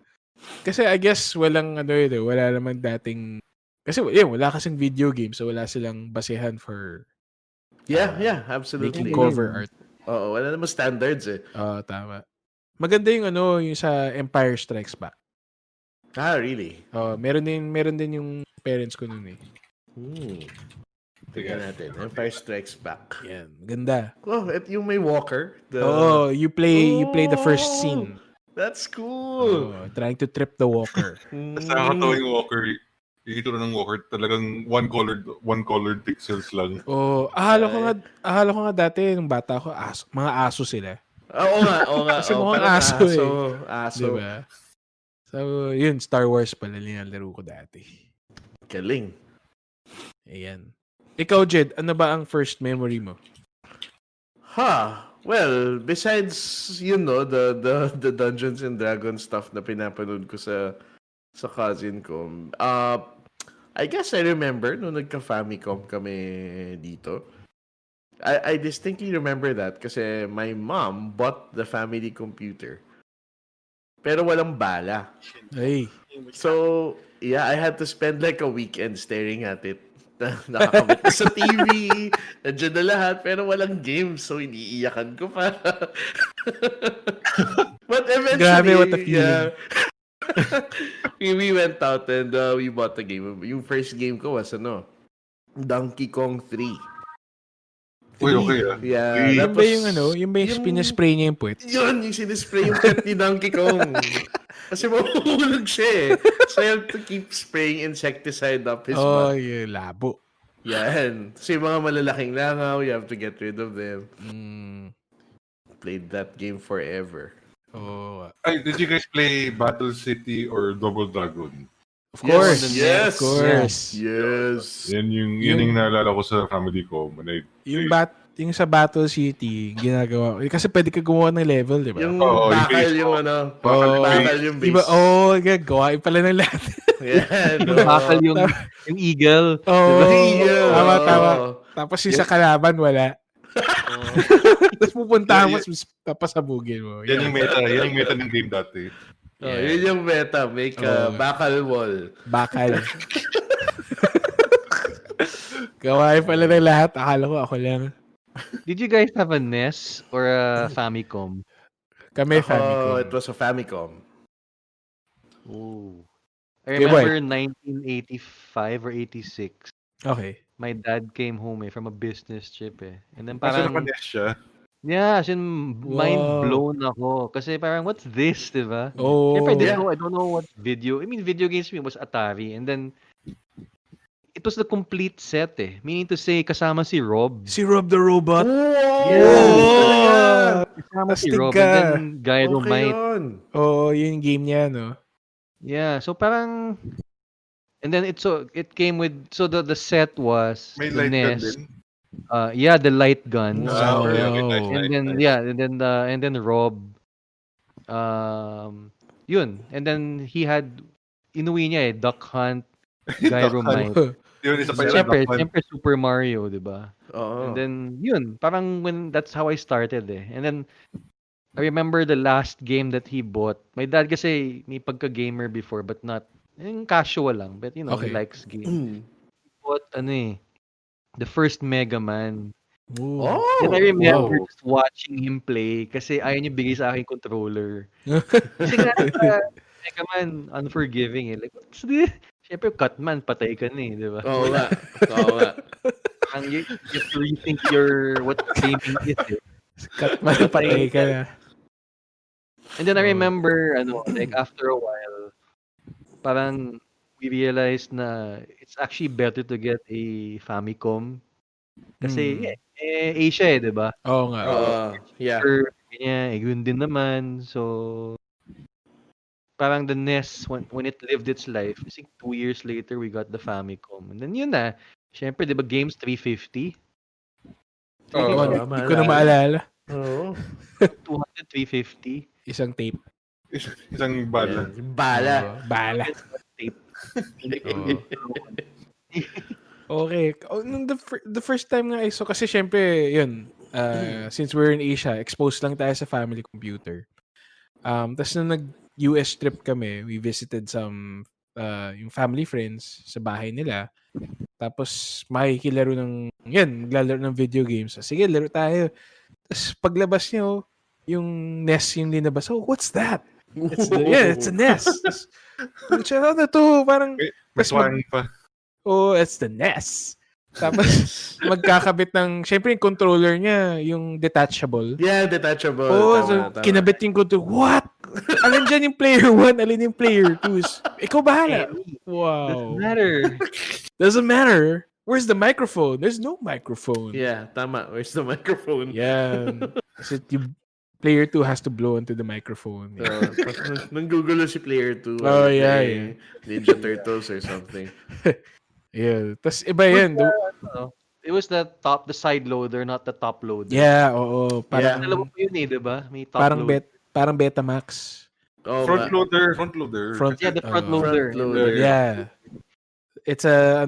Kasi I guess walang wala naman dating kasi wala kasing video game so wala silang basehan for Yeah, making absolutely. cover art. Oo, wala naman standards eh. Oo, tama. Maganda yung yung sa Empire Strikes Back. Really? Meron din yung parents ko nun eh. Tingnan natin. Empire Strikes Back. Yan, maganda. Oh, at yung may walker. You play the first scene. That's cool. Trying to trip the walker. Tapos nakakatawa yung Walker. Yung ito ng Walker, talagang one-colored pixels lang. Akala ko nga dati nung bata ko, mga aso sila. Oo nga. Kasi mukhang parang aso eh. Aso. Diba? So, yun, Star Wars pala nilalaro ko dati. Galing. Ayan. Ikaw, Jed, ano ba ang first memory mo? Well, besides, the Dungeons and Dragons stuff na pinapanood ko sa cousin ko, I guess I remember nung nagka-Famicom kami dito. I distinctly remember that kasi my mom bought the family computer. Pero walang bala. Ay. So, yeah, I had to spend like a weekend staring at it. Nakakabit sa TV, nandiyan na lahat, pero walang games, so iniiyakan ko pa. But eventually, Grabe, what a feeling. we went out and we bought the game. Yung first game ko was Donkey Kong 3. Uy, okay Yeah, Yung ba yung pinaspray niya yung puwet? Yun, yung sinispray yung pet ni Donkey Kong. Kasi mahuhulog siya eh. So you have to keep spraying insecticide up his butt. Yung labo. Yan. So yung mga malalaking langaw, you have to get rid of them. Played that game forever. Did you guys play Battle City or Double Dragon? Of course. Yes. Of course. Yes. Yan yung naalala ko sa family ko. Yung sa Battle City, ginagawa ko. Kasi pwede ka gumawa ng level, di ba? Yung Oo, yung bakal base yung mo. bakal yung base. Iba, gagawain pala ng lahat. Yan. Bakal yung eagle. Tama. Tapos yung sa kalaban, wala. Tapos pupuntahan mo, papasabugin mo. Yan yung meta ng game dati. Yun yung meta. Make a bakal wall. Bakal. Gawain pala ng lahat. Akala ko ako lang. Did you guys have a NES or a Famicom? Kami, Famicom. It was a Famicom. Ooh. I remember 1985 or 86. Okay. My dad came home from a business trip And then Kasi parang, nakanes siya. yeah, as in, mind blown ako. Kasi parang, what's this, diba? Oh. Siyempre, I don't know what video. I mean, video games to me was Atari. And then, it was the complete set Meaning to say, kasama si Rob. Si Rob the Robot. Yeah. Kasama si Astig Rob. ka. And then, Gyromite. Yun yung game niya, no? Yeah, so parang... And then it came with... So the set was May the light gun NES. din. The light guns. Wow. Okay. And then Rob, yun. And then he had, inuwi niya Duck Hunt, Gyromite. Yun, isa pa yung Siyempre Super Mario, di ba? And then, yun, parang that's how I started And then, I remember the last game that he bought. My dad kasi, may pagka-gamer before, but not, yung casual lang. But, he likes games. He bought, the first Mega Man. And I remember just watching him play kasi ayaw niya bigay sa akin controller. Kasi nga, Mega Man, unforgiving Like, what's this? Siyempre, Cutman, patay ka na di ba? Oo nga. And you have to rethink what gaming is Cutman, patay ka na. And then I remember, like after a while, parang we realized na it's actually better to get a Famicom. Kasi, Asia di ba? Oo nga. Yeah. Yun din naman. So, parang the NES, when it lived its life, I think 2 years later, we got the Famicom. And then yun na. Siyempre, di ba, games 350? Hindi ko na maalala. 200, 350? Isang tape. Isang bala. Bala. Bala. Tape. Okay. Nung the first time nga I saw, kasi syempre, yun, since we're in Asia, exposed lang tayo sa family computer. Tapos nung nag-US trip kami, we visited some yung family friends sa bahay nila. Tapos makikilaro maglalaro ng video games. Sige, laro tayo. Tapos paglabas niyo, yung NES yung linabas. Oh, what's that? It's a NES. Tapos, ano to? Parang, May twang pa. oh, it's the NES. Tapos, magkakabit ng, syempre yung controller niya, yung detachable. Yeah, detachable. Oh, Tama. kinabit yung controller. What? Alin dyan yung player 1, alin yung player 2. Ikaw bahala. Wow. Doesn't matter. Where's the microphone? There's no microphone. Yeah, tama. Where's the microphone? Yeah. Kasi yung player 2 has to blow into the microphone. Nung gugulo si player 2. Oh, yeah. Ninja Turtles or something. Yeah. Tapos iba yan. It was the side loader, not the top loader. Yeah, oo. Parang, Alam mo yun diba? May top parang loader. parang Betamax. Oh, Front loader. Yeah, the front loader. Yeah. It's a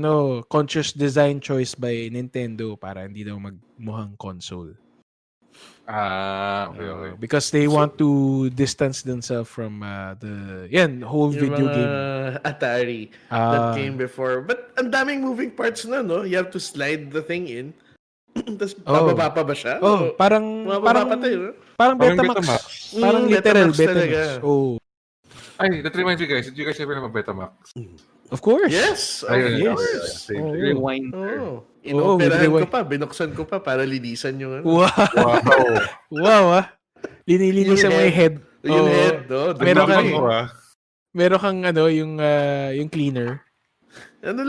conscious design choice by Nintendo para hindi daw magmukhang console. Okay. Because they want to distance themselves from the whole video game. Atari that came before. But ang daming moving parts na, no? You have to slide the thing in. Tapos bababa pa ba siya? Parang tayo, no? Parang Betamax. Parang literal Betamax. Oh. Ay, that reminds me guys, did you guys ever have a Betamax? Of course. Yes. Yes. Rewinder. Inoperahan ko pa, binuksan ko pa para linisan yung Wow. Linilinisan mo yung head. Yung head, no? Meron kang yung cleaner. Ano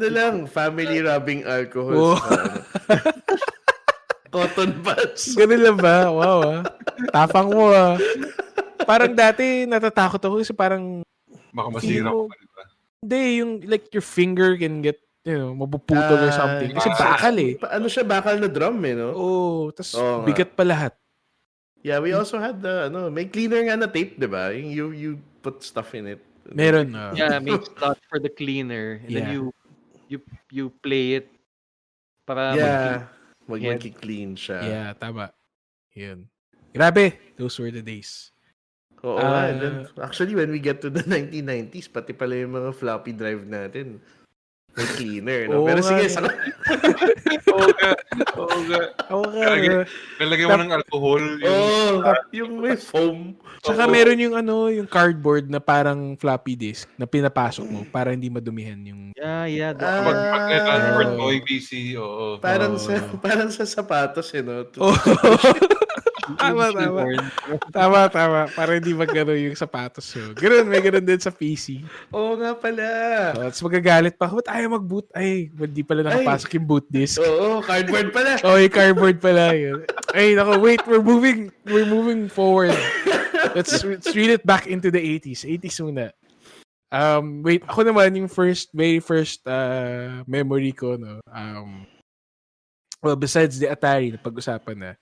lang, family rubbing alcohol. Cotton buds. Ganun lang ba? Wow, Tapang mo, Parang dati natatakot ako kasi parang baka masira ko pa, diba? Hindi, yung like your finger can get, mapuputol or something. Kasi bakal Ano siya, bakal na drum no? Tas bigat pa lahat. Yeah, we also had may cleaner nga na tape, diba? Yung you put stuff in it. Meron. Yeah, may slot for the cleaner. And then you play it para mag-clean siya. Yeah, tama. Yun. Grabe, those were the days. Oo nga. Actually, when we get to the 1990s, pati pala yung mga floppy drive natin, may cleaner, no? Pero sige, Oo nga. Nalagyan mo ng alcohol. Yung may foam. Tsaka meron yung yung cardboard na parang floppy disk na pinapasok mo para hindi madumihan yung... Yeah. Pag-transport mo, ABC, oo. Parang sa sapatos, no? Tama. Para hindi magkano yung sapatos mo. May ganun din sa PC. Oo nga pala. Tapos magagalit pa. Ba't ayaw mag-boot? Ay, hindi pala nakapasok yung boot disk. Oo, cardboard pala. Yung cardboard pala. Yun. Ay, nako, wait. We're moving forward. Let's read it back into the 80s. 80s muna. Wait, ako naman yung very first memory ko, no. Well, besides the Atari na pag-usapan na,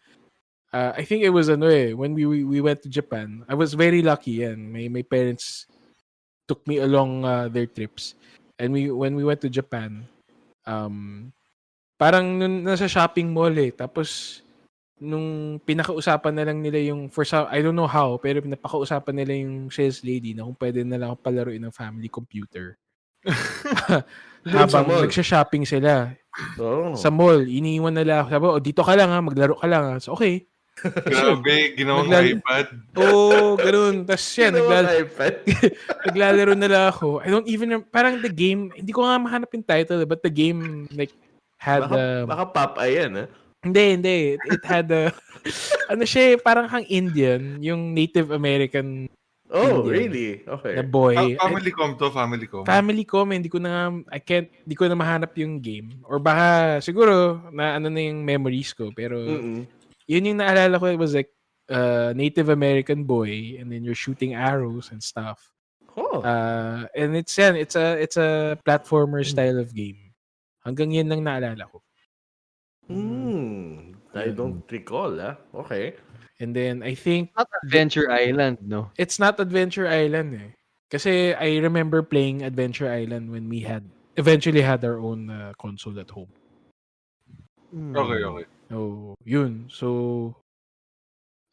I think it was when we went to Japan. I was very lucky and my parents took me along their trips. And when we went to Japan, parang nasa shopping mall tapos nung pinakausapan na lang nila yung I don't know how, pero pinapakausapan nila yung sales lady na kung pwede na lang palaruin ng family computer. Habang nagsha-shopping sila. Sa mall, iniiwan nila ako. Sabi, dito ka lang maglaro ka lang. So, okay. Grabe, ginawang iPad. Ganun. Tapos naglalaro nila ako. I don't even parang the game, hindi ko nga mahanap yung title, but the game had baka Popeye yan, Hindi. It had parang kang Indian, yung Native American Indian, really? Okay. na boy. Family-com. Hindi ko na mahanap yung game. Or baka siguro na yung memories ko, pero yun yung naalala ko. It was like Native American boy, and then you're shooting arrows and stuff. And it's a platformer style of game. Hanggang yun lang naalala ko. I don't recall, Okay. And then I think not Adventure Island, no. It's not Adventure Island Kasi I remember playing Adventure Island when we had eventually had our own console at home. Okay. Oh, yun. So,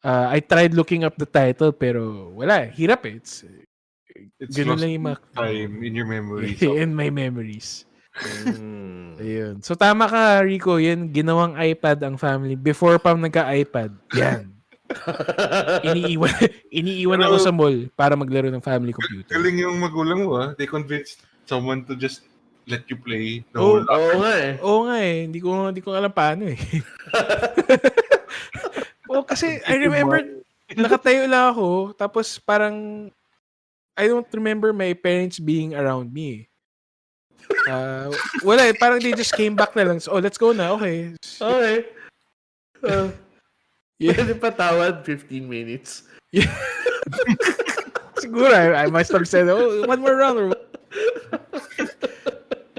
I tried looking up the title pero wala. Hirap eh. It's Ganun lost lang yung time in your memories. in my memories. Mm. Ayun. So, tama ka, Rico. Yan, ginawang iPad ang family. Before pa nagka-iPad, yan. Iniiwan ako sa mall para maglaro ng family computer. Galing yung magulang mo, They convinced someone to just let you play the whole lot. Oo nga eh. Oo nga eh. Hindi ko alam paano eh. Kasi I remember, nakatayo lang ako, tapos parang, I don't remember my parents being around me. Wala eh. Parang they just came back na lang. So, let's go na. Okay. Okay. Yeah. Pwede patawad 15 minutes. Siguro, I must have said, one more round or what?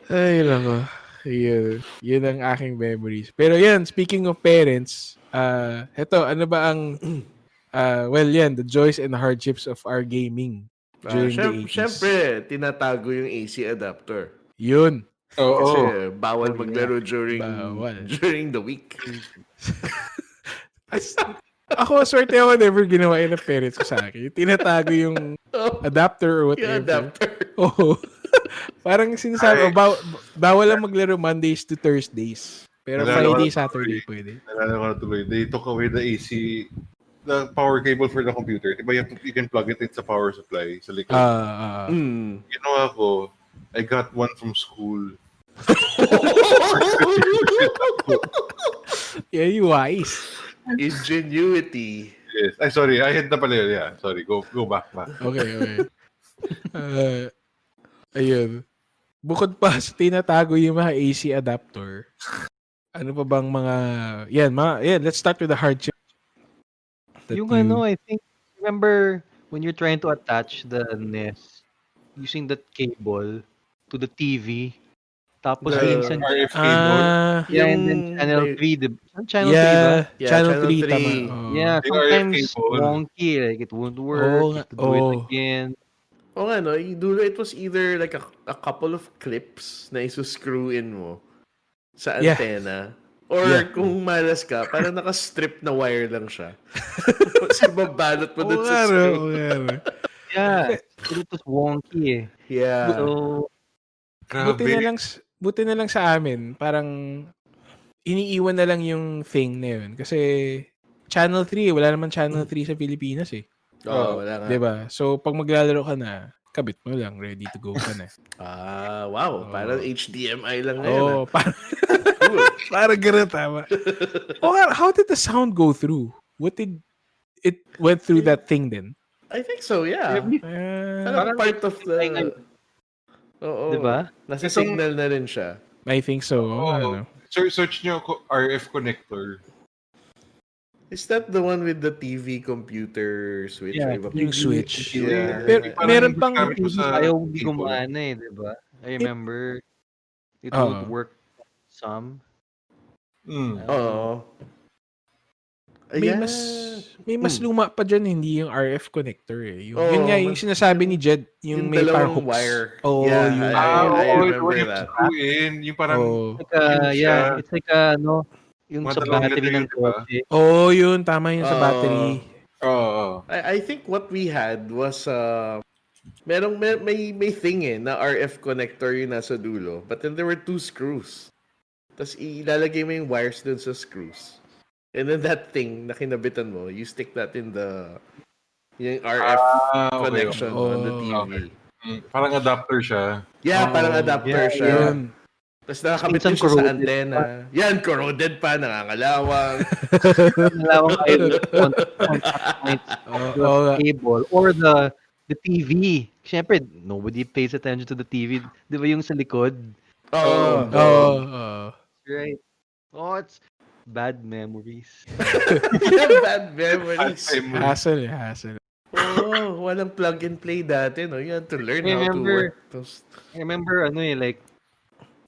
Ay, lako. Yun ang aking memories. Pero yan, speaking of parents, eto, ano ba ang, the joys and hardships of our gaming during the 80s. Siyempre, tinatago yung AC adapter. Yun. Kasi bawal maglaro during the week. Ako, swerte ako never ginawa yun ng parents ko sa akin. Tinatago yung adapter or whatever. Yung adapter. Oo. Parang sinasabi, bawal lang maglaro Mondays to Thursdays. Pero Friday, Saturday pwede. Nalala ko na tuloy. They took away the AC, the power cable for the computer. Diba you can plug it in sa power supply sa likod. Ginawa ko, I got one from school. Yeah, you wise. Ingenuity. Yes. Ay, sorry. I had na pala yun. Yeah. Sorry. Go back. Okay. Ayun. Bukod pa sa tinatago yung mga AC adapter, ano pa bang let's start with the hardship. I think, remember when you're trying to attach the NES using that cable to the TV, tapos minsan RF cable. and then channel 3, channel 3 ba? Channel 3 tama. Yeah, Yung RF sometimes cable. wonky, like it won't work, you have to do it again. O nga, no? It was either like a couple of clips na isuscrew in mo sa antenna. Or kung malas ka, parang naka-strip na wire lang siya. Kasi babalot mo dun sa screw. Yeah, it was wonky eh. Yeah. So, buti na lang sa amin, parang iniiwan na lang yung thing na yun. Kasi Channel 3, wala naman Channel 3 sa Pilipinas eh. Wala nga. Diba? So, pag maglalaro ka na, kabit mo lang, ready to go ka na. Wow. Parang HDMI lang ngayon. Parang gano'n, tama. How did the sound go through? It went through that thing then? I think so, yeah. Parang part of the... Oo. Diba? Nasa signal na rin siya. I think so. Search nyo RF connector. Is that the one with the TV computer switch? Yeah, yung switch. Yeah. Pero meron pang ayaw hindi gumana eh, diba? I remember it would work some. Oo. May mas luma pa dyan, hindi yung RF connector eh. Yun nga, yung sinasabi ni Jed, yung may power hooks. Wire. Yun. I remember that. Yung parang... It's like yung sa battery ng kotse. Yun. Tama yun sa battery. I think what we had was may thing na RF connector yung nasa dulo. But then there were 2 screws. Tapos ilalagay mo yung wires dun sa screws. And then that thing na kinabitan mo, you stick that in yung RF connection on the TV. Okay. Parang adapter siya. Yeah, parang adapter siya. Yun. Tapos nakakabit din siya sa antena. Yan, corroded pa, nangangalawang. Nangangalawang kayo cable or the TV. Siyempre, nobody pays attention to the TV. Di ba yung sa likod? Right. It's bad memories. Bad memories. Hassle. Walang plug and play dati, no? You had to learn how to work. I remember,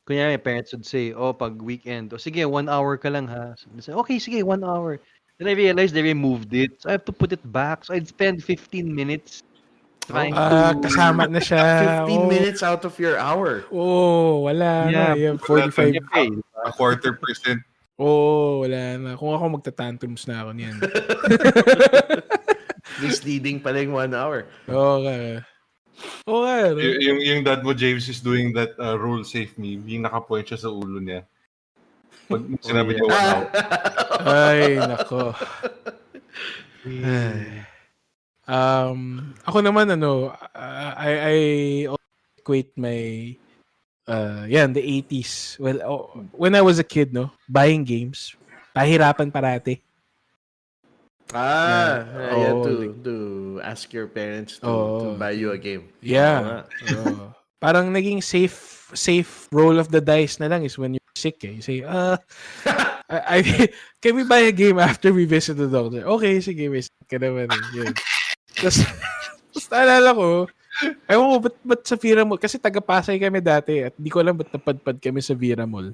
kunyari, my parents would say, pag weekend, sige, 1 hour ka lang ha. So, say, okay, sige, 1 hour. Then I realized they removed it. So I have to put it back. So I'd spend 15 minutes trying to... Kasama na siya. 15 minutes out of your hour. Wala na. Yeah, Wala 45. talaga. A quarter %. Wala na. Kung ako magtatantrums na ako niyan. Misleading pala yung 1 hour. Okay. No? Yung dad mo, James, is doing that roll save me. Yung nakapoint siya sa ulo niya. Pag sinabi niya 1 hour. Ay, nako. Ako naman, I equate my, the 80s. Well, when I was a kid, no, buying games, pahirapan parati. To ask your parents to buy you a game. Yeah. Parang naging safe roll of the dice na lang is when you're sick. You say, can we buy a game after we visit the doctor? Okay, sige, may sick ka naman. Yun. Tapos naalala ko, ewan ko, ba't sa Vira Mall? Kasi taga-Pasay kami dati at di ko alam ba't napadpad kami sa Vira Mall.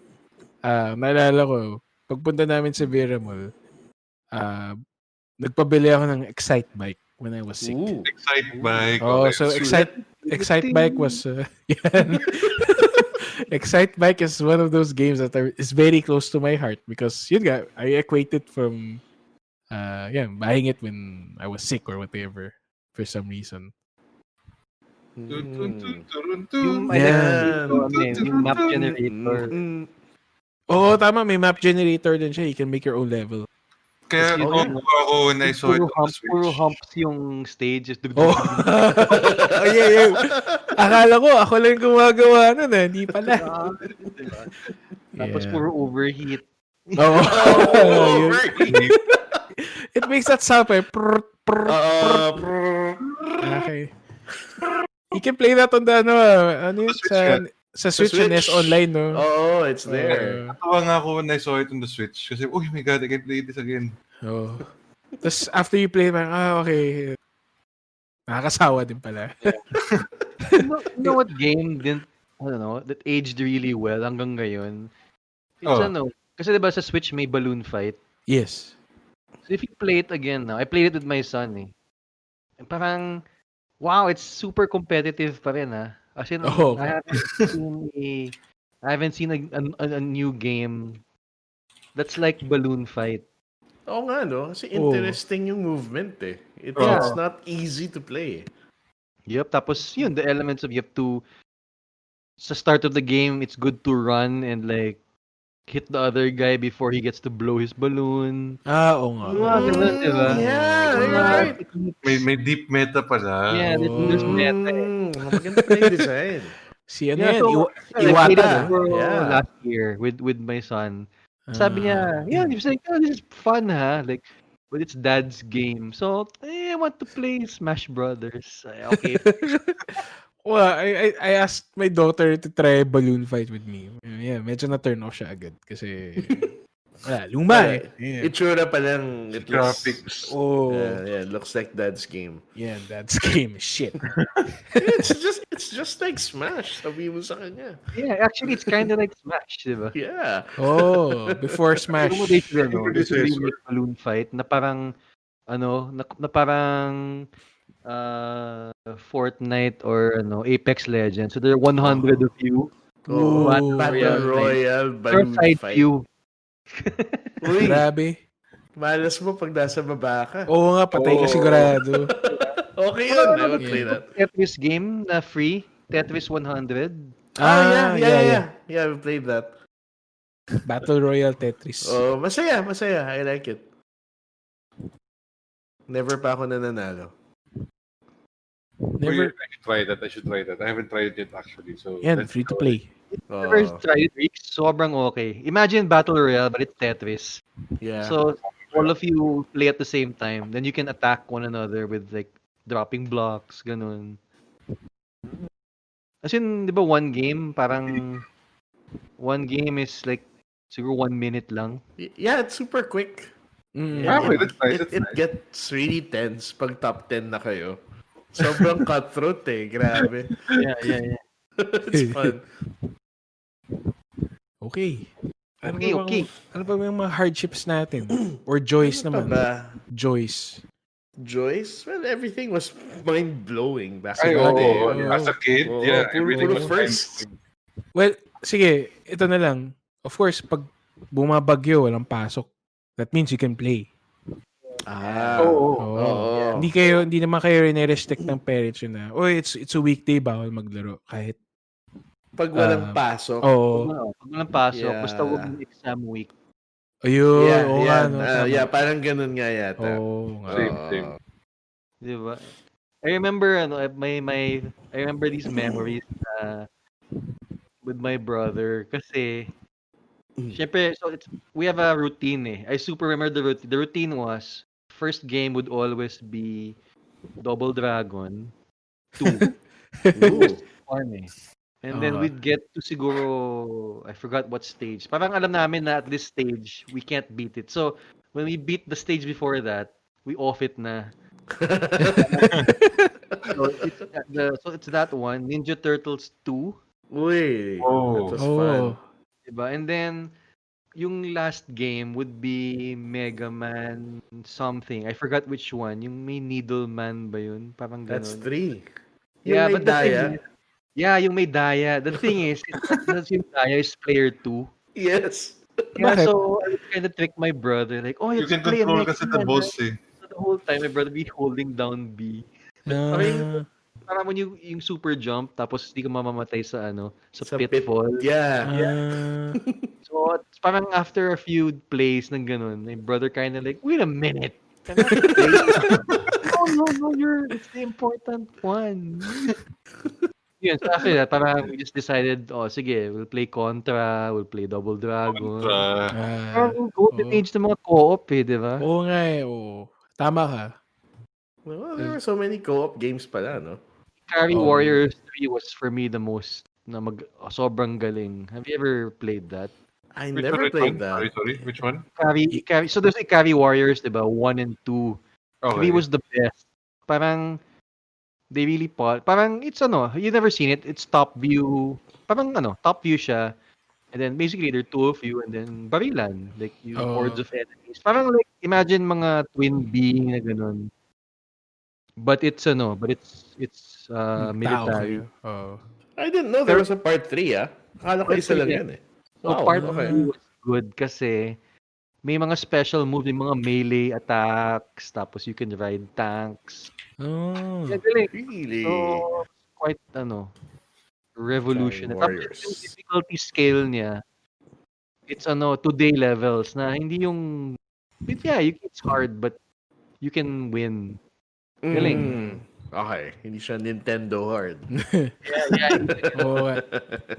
Naalala ko, pagpunta namin sa Vira Mall, nagpabili ako ng Excite Bike when I was sick. Ooh. Excite Bike. So Excite Bike was Excite Bike is one of those games that is very close to my heart because I equate it from buying it when I was sick or whatever for some reason. Yung map generator. Tama, may map generator din siya. You can make your own level. Kaya ako when I saw it on the Switch. Puro humps yung stage. Yeah. Akala ko, ako lang gumagawa nun Hindi pala. Tapos puro overheat. Overheat. It makes that sound like Okay. You can play that on the sa Switch and S Online, no? It's there. Natawa nga ako when I saw it on the Switch. Kasi, oh my God, I can play this again. Tapos after you play, okay. Nakakasawa din pala. You know what game that aged really well hanggang ngayon? It's kasi diba sa Switch may balloon fight? Yes. So if you play it again now, I played it with my son Parang, wow, it's super competitive pa rin As in, I haven't seen a new game that's like balloon fight. Oo nga, no? Kasi interesting yung movement It's not easy to play. Yep, tapos yun, the elements of you have to, sa start of the game, it's good to run and like hit the other guy before he gets to blow his balloon. Oo nga. Diba? Yeah, you're right. May deep meta pala. Yeah, there's meta. Maganda play design. Iwata. Last year with my son. Sabi niya, he was like, this is fun like, but it's dad's game. So, I want to play Smash Brothers. Okay. Well, I asked my daughter to try balloon fight with me. Yeah, medyo na-turn off siya agad kasi luma Itsura pa lang. Graphics. It looks like dad's game. Yeah, dad's game. Shit. It's just like Smash. Sabi mo sa kanya. Yeah, actually, it's kind of like Smash, diba? Yeah. Before Smash. There's a remake balloon fight na parang, na parang Fortnite or Apex Legends. So there are 100 of you. Battle Royale balloon fight. View. Uy, grabe. Malas mo pag nasa baba ka. Oo nga, patay ka sigurado. Okay yun. I would play that. Tetris game na free. Tetris 100. Yeah, we played that. Battle Royale Tetris. Masaya. I like it. Never pa ako nananalo. Never. I should try that. I haven't tried it actually. So Free to play. Never tried it. Sobrang okay. Imagine Battle Royale, but it's Tetris. Yeah. So all of you play at the same time. Then you can attack one another with like dropping blocks, ganun. As in, di ba one game is like siguro 1 minute lang. Yeah, it's super quick. It gets really tense pag top 10 na kayo. Sobrang cutthroat grabe. Yeah. It's fun. Okay. Okay. Ano ba yung mga hardships natin? Or joys naman? Joys. Joyce? Well, everything was mind-blowing back Ay, in the day. as a kid, Oo, yeah, everything puro was first. Well, sige, ito na lang. Of course, pag bumabagyo, walang pasok. That means you can play. Oo. Oo. Hindi naman kayo ine-restrict ng parents yun na, it's a weekday, bawal maglaro. Kahit, Pag walang pasok. Pag walang pasok, basta huwag Yeah. yung exam week. ayun, oo nga, Yeah, no, tama. yeah, parang ganun nga yata. Oo nga. Same. Di ba? I remember, I remember these memories with my brother kasi, syempre, so we have a routine eh. I super remember the routine. The routine was, first game would always be Double Dragon 2. Ooh. Fun eh. And then we'd get to siguro, I forgot what stage. Parang alam namin na at this stage, we can't beat it. So, when we beat the stage before that, we off it na. So it's that one. Ninja Turtles 2. Uy, that was fun. Diba? And then, yung last game would be Mega Man something. I forgot which one. Yung may Needle Man ba yun? Parang That's ganun. 3. Yung may but the thing daya. is, yung may daya. The thing is, yung daya is player 2. Yes. Yeah, Bakit? so I would kind of trick my brother. Like, You let's can play control Mega kasi the Man. boss eh. So the whole time, my brother be holding down B. Parang mo yung super jump, tapos di ka mamamatay sa Sa pitfall. Yeah. So, parang after a few plays ng ganun, my brother kind of like, wait a minute. Can I play? No, it's the important one. Yun, so after that, parang we just decided, sige, we'll play Contra, we'll play Double Dragon. Parang golden age ng mga co-op eh, di ba? Oo nga eh, oo. Tama ka. Well, there were so many co-op games pala, no? Carry Warriors 3 was for me the most sobrang galing. Have you ever played that? I never played that. Sorry, which one? Carry. So there's like Carry Warriors, diba? 1 and 2. Okay. 3 was the best. Parang they really parang it's you never seen it. It's top view. Parang top view siya. And then basically there are two of you and then barilan. Like you hordes of enemies. Parang like imagine mga twin being na ganun. But it's military. I didn't know there was a part 3, ah. Akala ko isa lang yan eh. So part 2 was good kasi may mga special moves, may mga melee attacks, tapos you can ride tanks. Really? So, quite, revolution. Tapos yung difficulty scale niya, it's, today levels na hindi yung, it's hard, but you can win. Galing. Okay, hindi siya Nintendo hard.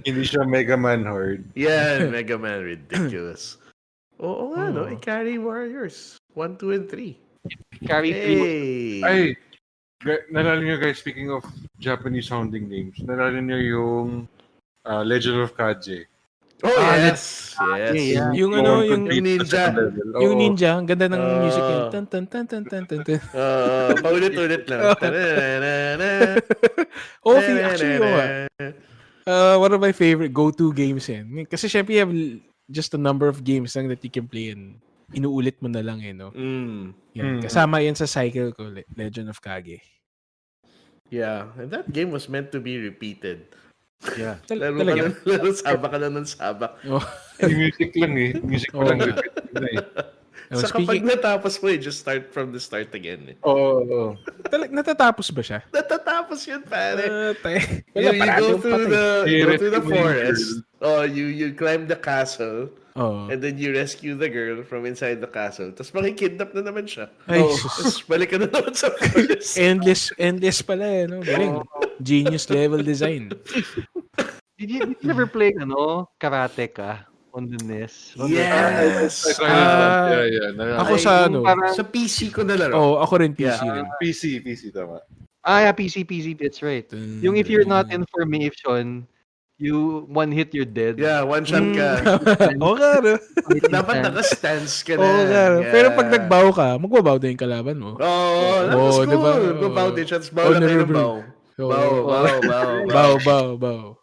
Hindi siya Mega Man hard. Yeah, Mega Man ridiculous. Oo nga, no? I-carry Warriors. 1, 2, and 3. Carry 3. Ay, nalala nyo guys, speaking of Japanese sounding names, nalala nyo yung Legend of Kaje. Oh, yes. Yeah. Yung ninja. Yung ninja, ang ganda ng music niya. Tan tan tan tan tan tan tan. Paulit-ulit lang. Actually, one of my favorite go-to games yan. Kasi syempre you have just a number of games lang that you can play and inuulit mo na lang no? Yan. Kasama yan sa cycle ko, Legend of Kage. Yeah, and that game was meant to be repeated. Yeah. Talaga. Sabak ka lang ng sabak. Music lang eh. Music pa lang repeat na eh. So kapag natapos mo just start from the start again eh. Oo. Natatapos ba siya? Natatapos yun, pare. Wala, you go through the forest. You climb the castle. And then you rescue the girl from inside the castle. Tapos makikidnap na naman siya. Tapos balik ka na naman sa forest. Endless pala eh. No? Galing. Genius level design. Did you ever play Karate Ka on the NES? Yes! Ako sa sa PC ko nalaro. Ako rin PC rin. PC, tama. Yeah, PC, that's right. Yung if you're not in formation, you one hit you're dead. Yeah, one shot ka. No? Dapat naka-stance ka na. Yeah. Pero pag nagbaw ka, magbabaw din yung kalaban mo. That was cool. Diba? Babaw din shots. Baw na kayo ng baw. Baw.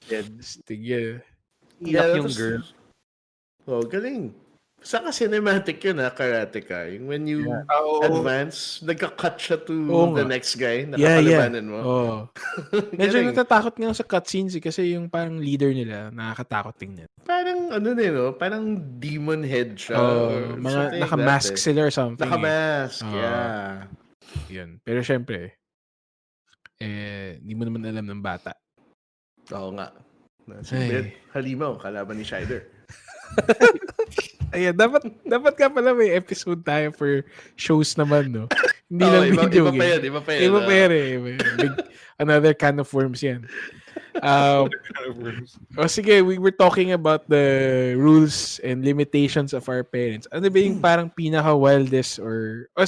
Dead. Stigil. Iyak yung girl. Galing. Saka cinematic yun karateka. Yung when you advance, nagka-cut siya to the next guy, nakakalabanan mo. Oh. Medyo Galing. natatakot nga sa cutscenes kasi yung parang leader nila, nakakatakot tingnan. Parang parang demon head siya. Mga naka-mask sila or something. Naka-mask, yeah. Yun. Pero syempre, di mo naman alam ng bata. Oo nga. Si Halimaw, kalaban ni Shider. Ayan, dapat ka pala may episode tayo for shows naman, no? Hindi lang video game. Iba pa yan. Another can of worms yan. Sige, we were talking about the rules and limitations of our parents. Ano ba yung parang pinaka-wildest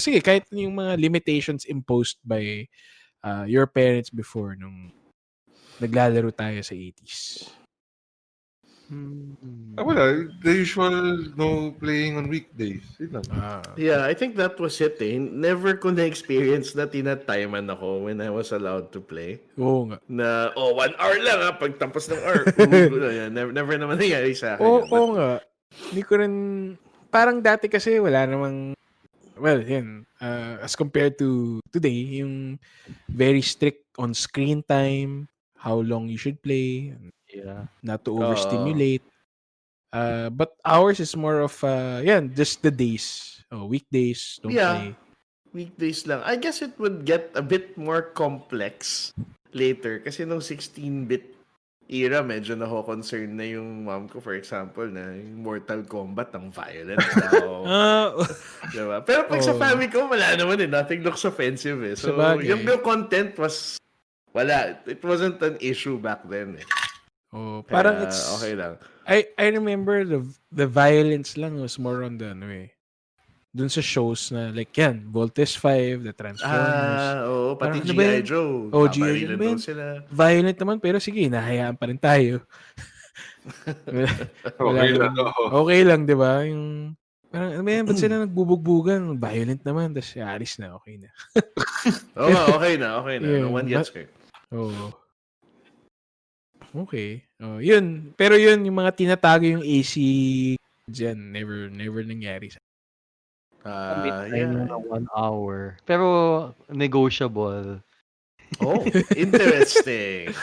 sige, kahit yung mga limitations imposed by your parents before nung naglalaro tayo sa 80s? Wala. The usual no playing on weekdays. Yeah, I think that was it. Never ko na-experience na tinatiman ako when I was allowed to play. Oo nga. Na, 1 hour lang pagtapos ng hour. never naman nangyari sa akin. Oo nga. Hindi ko rin, parang dati kasi wala namang, well, yan, as compared to today, yung very strict on screen time, how long you should play, not to overstimulate. But ours is more of, just the days. Weekdays, don't play. Weekdays lang. I guess it would get a bit more complex later. Kasi nung 16-bit era, medyo nako-concern na yung mom ko, for example, na yung Mortal Kombat, ang violent daw. Diba? Pero pag sa Famicom, wala naman nothing looks offensive So, yung content was, wala. It wasn't an issue back then Parang it's okay lang. I remember the violence lang was more on the dun sa shows na like yan, Voltes 5, the Transformers. Pati Parang, G.I. Joe. G.I. Joe. Sila. Violent naman pero sige, nahayaan pa rin tayo. Okay lang, di ba? Yung parang, ba't sila nagbubugbugan? Violent naman, tapos alis na, okay na. Okay na. No one gets hurt. Okay. Yun. Pero yun, yung mga tinatago yung AC dyan, never nangyari. 1 hour. Pero negotiable. Interesting.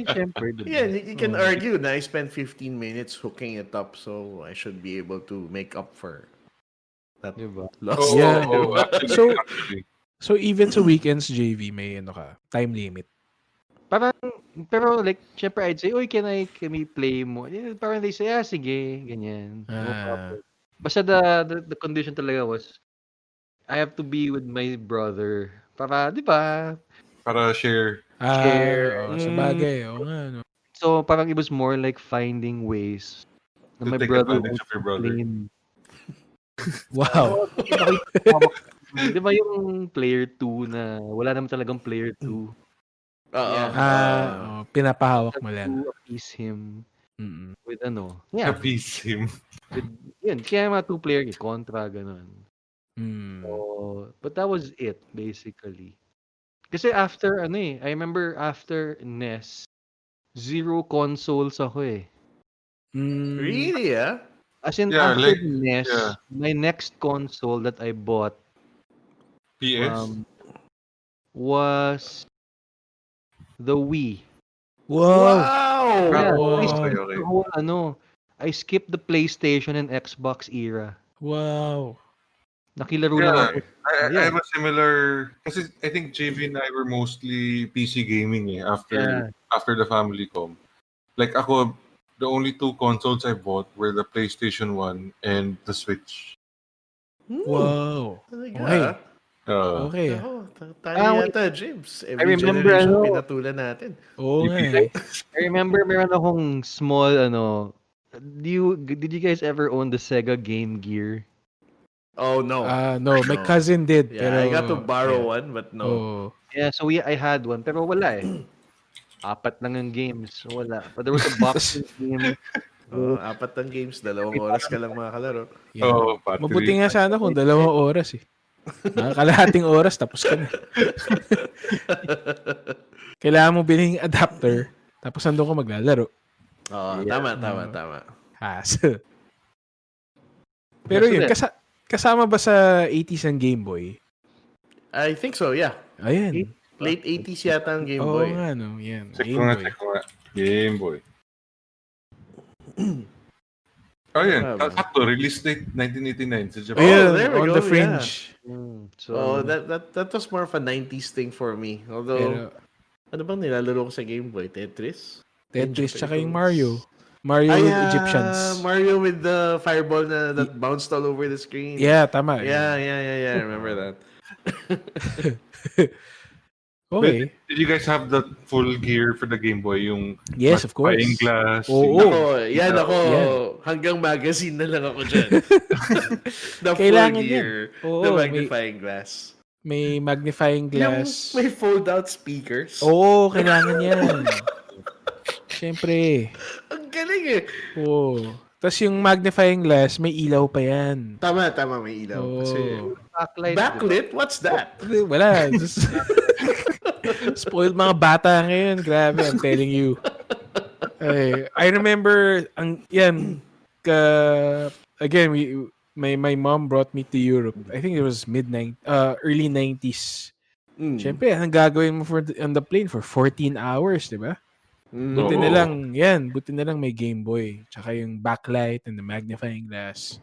Siyempre. You can argue na I spent 15 minutes hooking it up so I should be able to make up for that loss. So even sa weekends, JV, may time limit. Pero like, syempre I'd say, can we play mo? Parang they say, sige, ganyan. No problem. Basta the condition talaga was, I have to be with my brother. Para, di ba? Para share. Sa bagay. Nga, no? So, parang it was more like finding ways na my brother was playing. Wow. Di ba yung player 2 na wala naman talagang player 2? Pinapahawak mo lang. To appease him with Appease him. With, kaya mga 2-player kontra, ganun. So, but that was it, basically. Kasi after, I remember after NES, 0 consoles ako Really, As in, after NES, my next console that I bought was the Wii. Wow! I skipped the PlayStation and Xbox era. Wow. Nakilaro lang ako. I have a similar, kasi I think JV and I were mostly PC gaming after the family com. Like ako, the only 2 consoles I bought were the PlayStation 1 and the Switch. Wow. Okay. Okay. Tayo yata, James. I remember, pinatulan natin. I remember meron akong small, did you guys ever own the Sega Game Gear? Oh, no. No, my cousin did. Yeah, pero, I got to borrow one, but no. Yeah, so I had one, pero wala 4 lang yung games. Wala. But there was a boxing game. 4 ang games, 2 oras ka lang makakalaro. Yeah. Mabuti nga sana kung 2 oras Nakakalahating oras, tapos ka na. Kailangan mo bilhin adapter, tapos nandun ka maglalaro. Tama. Hassle. Pero yun, kasama ba sa 80s ang Game Boy? I think so, yeah. Ayan. Late 80s yata ang Game Oo Boy. nga, no. Yan. Check Game Boy. ko nga. Game Boy. Oh, yan. Sakto, release date 1989 sa Japan. Ayan, there we on go, the fringe. So that was more of a 90s thing for me. Although, ano bang nilalaro ko sa Game Boy? Tetris? Tetris tsaka yung Mario. Mario with Egyptians. Mario with the fireball that bounced all over the screen. Yeah, tama. Yeah. I remember that. Okay. Did you guys have the full gear for the Game Boy? Yung Yes, of course. magnifying glass? Oo. Ako. Hanggang magazine na lang ako dyan. The Kailangan full gear. Oo, The magnifying glass. May magnifying glass. Yung may fold-out speakers. Oo, kailangan yan. Siyempre. Ang galing eh. Oo. Tapos yung magnifying glass, may ilaw pa yan. Tama, may ilaw. Kasi, backlit? What's that? Wala. Just spoiled mga bata ngayon. Grabe, I'm telling you. I remember, again, my mom brought me to Europe. I think it was early 90s. Siyempre, ang gagawin mo on the plane for 14 hours, di ba? Buti na lang may Game Boy. Tsaka yung backlight and the magnifying glass.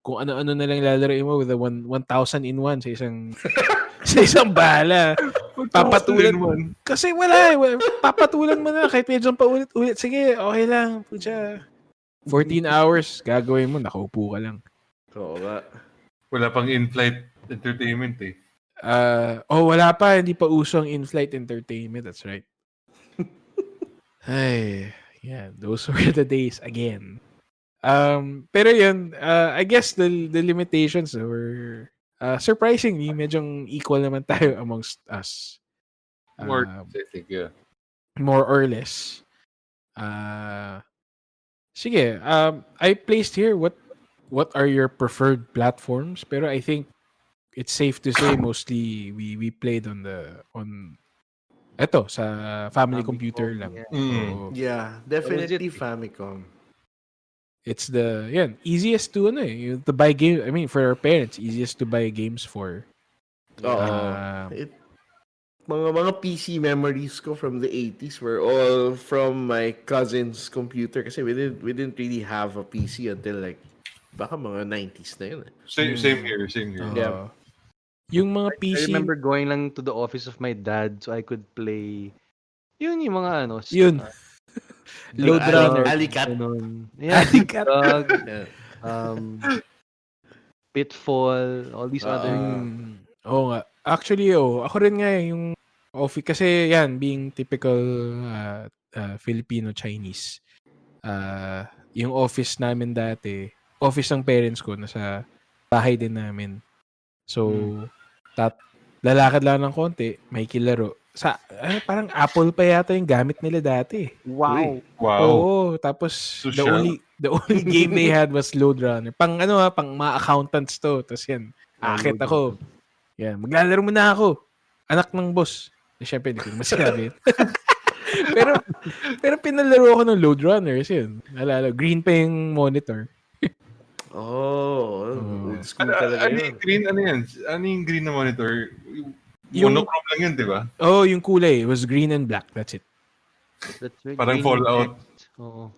Kung ano-ano na lang lalaroin mo with the 1,000 in 1 sa isang bala. Papatulan mo. Kasi wala. Papatulan mo na. Kahit medyo paulit-ulit. Sige, okay lang. Pucha. 14 hours. Gagawin mo. Nakaupo ka lang. Oo nga. Wala pang in-flight entertainment eh. Wala pa. Hindi pa uso ang in-flight entertainment. That's right. Ay, yeah, those were the days again. Pero yun, I guess the limitations were surprisingly medyo equal naman tayo amongst us. More, I think, yeah. More or less. Sige, I placed here what are your preferred platforms, pero I think it's safe to say mostly we played on sa family computer lang. Yeah. So, Yeah, definitely Famicom. It's the easiest to buy game. I mean, for our parents, easiest to buy games for. Mga PC memories ko from the 80s were all from my cousin's computer kasi we didn't really have a PC until like baka mga 90s na yun. Same here. Yeah. Yung mga PC... I remember going lang to the office of my dad so I could play yung mga Load Runner. Alicat. Yeah, Alicat. Pitfall, all these other... Oo nga. Actually, ako rin nga yung office. Kasi being typical Filipino-Chinese. Yung office namin dati, office ng parents ko, nasa bahay din namin. So, lalakad lang ng konti, may kilaro. Parang Apple pa yata yung gamit nila dati. Wow. Oo, tapos the only game they had was Load Runner. Pang mga accountants to. Tapos akit ako. Yan, maglalaro muna ako. Anak ng boss. Siyempre, hindi ko naman sinabi. pero pinalaro ako ng Load Runners yun. Alala, green pa yung monitor. Old school talaga yun. Ano yung green na monitor? Monochrome lang yun, di ba? Yung kulay. It was green and black. That's it. That's right. Parang Fallout. Oo.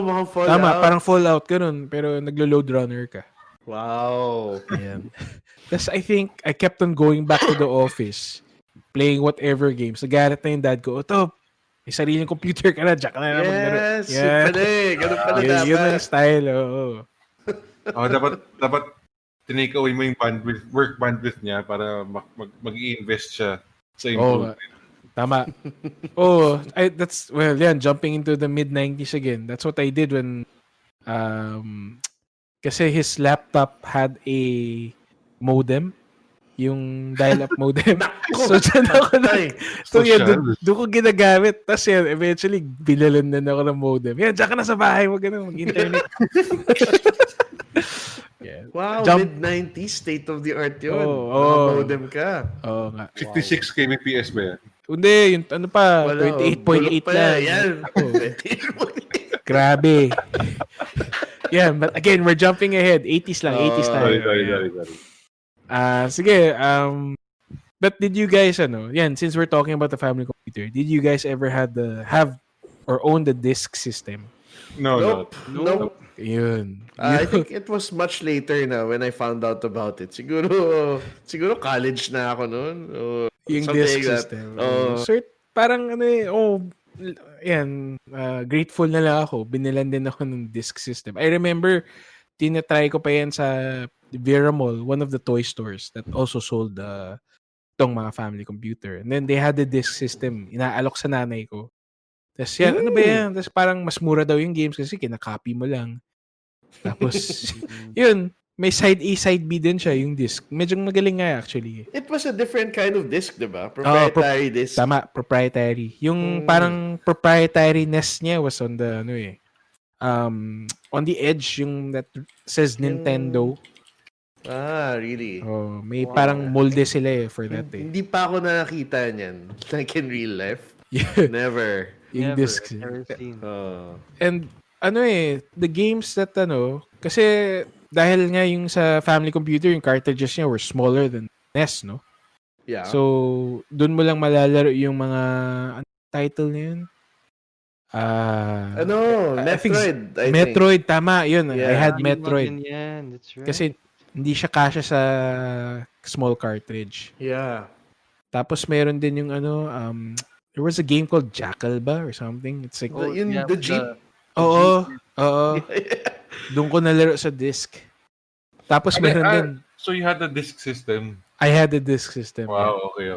Mga Fallout. Tama, parang Fallout ganun. Pero naglo-Load Runner ka. Wow. Ayan. Tapos I think I kept on going back to the office, playing whatever games. Nagalit na yung dad ko, may sariling computer ka na, jack na maglaro. Yes, ganun pala dapat. Yun ang style, Dapat tinake away mo yung work bandwidth niya para mag-i-invest siya sa improvement. Tama. Jumping into the mid-90s again. That's what I did when kasi his laptop had a modem, yung dial-up modem. So, dyan ako doon ko ginagamit. Tapos eventually, bilalan na ako ng modem. Dyan ka na sa bahay, wag ka na mag-internet. Wow, mid-90s, state-of-the-art yun. Modem ka. Oo nga. 56 kbps ba yan? Hindi, yung 28.8 na. Yan. Grabe. Yeah, but again, we're jumping ahead. 80s lang, 80s tayo. Sorry. Sige, but did you guys, since we're talking about the family computer, did you guys ever have or own the disk system? No. Nope. Yun. I think it was much later na when I found out about it. Siguro college na ako noon. Yung Something disk like that. system. Parang grateful na lang ako. Binilan din ako ng disk system. I remember, tinatry ko pa yan sa Vera Mall, one of the toy stores that also sold tong mga family computer. And then they had the disk system. Inaalok sa nanay ko. Tapos yan, ano ba yan? Tapos parang mas mura daw yung games kasi kinakopy mo lang. Tapos, yun, may side A, side B din siya, yung disc. Medyo magaling nga actually. It was a different kind of disc, diba? Proprietary disc. Tama, proprietary. Yung parang proprietariness niya was on the, on the edge, yung that says Nintendo. Really? May parang molde sila for that eh. Hindi pa ako nakakita niyan. Like in real life. Yeah. Never. Yung disc. Never seen. And the games that kasi dahil nga yung sa family computer, yung cartridges niya were smaller than NES, no? Yeah. So, dun mo lang malalaro yung mga title na yun? Metroid. I think. Metroid, tama. Yun, Yeah. I had Metroid. Yan, that's right. Kasi hindi siya kasya sa small cartridge. Yeah. Tapos meron din yung there was a game called Jackal ba or something. It's like The Jeep. Oo. Doon ko nalaro sa disc. Tapos meron din. So you had the disc system? I had the disc system. Wow, okay.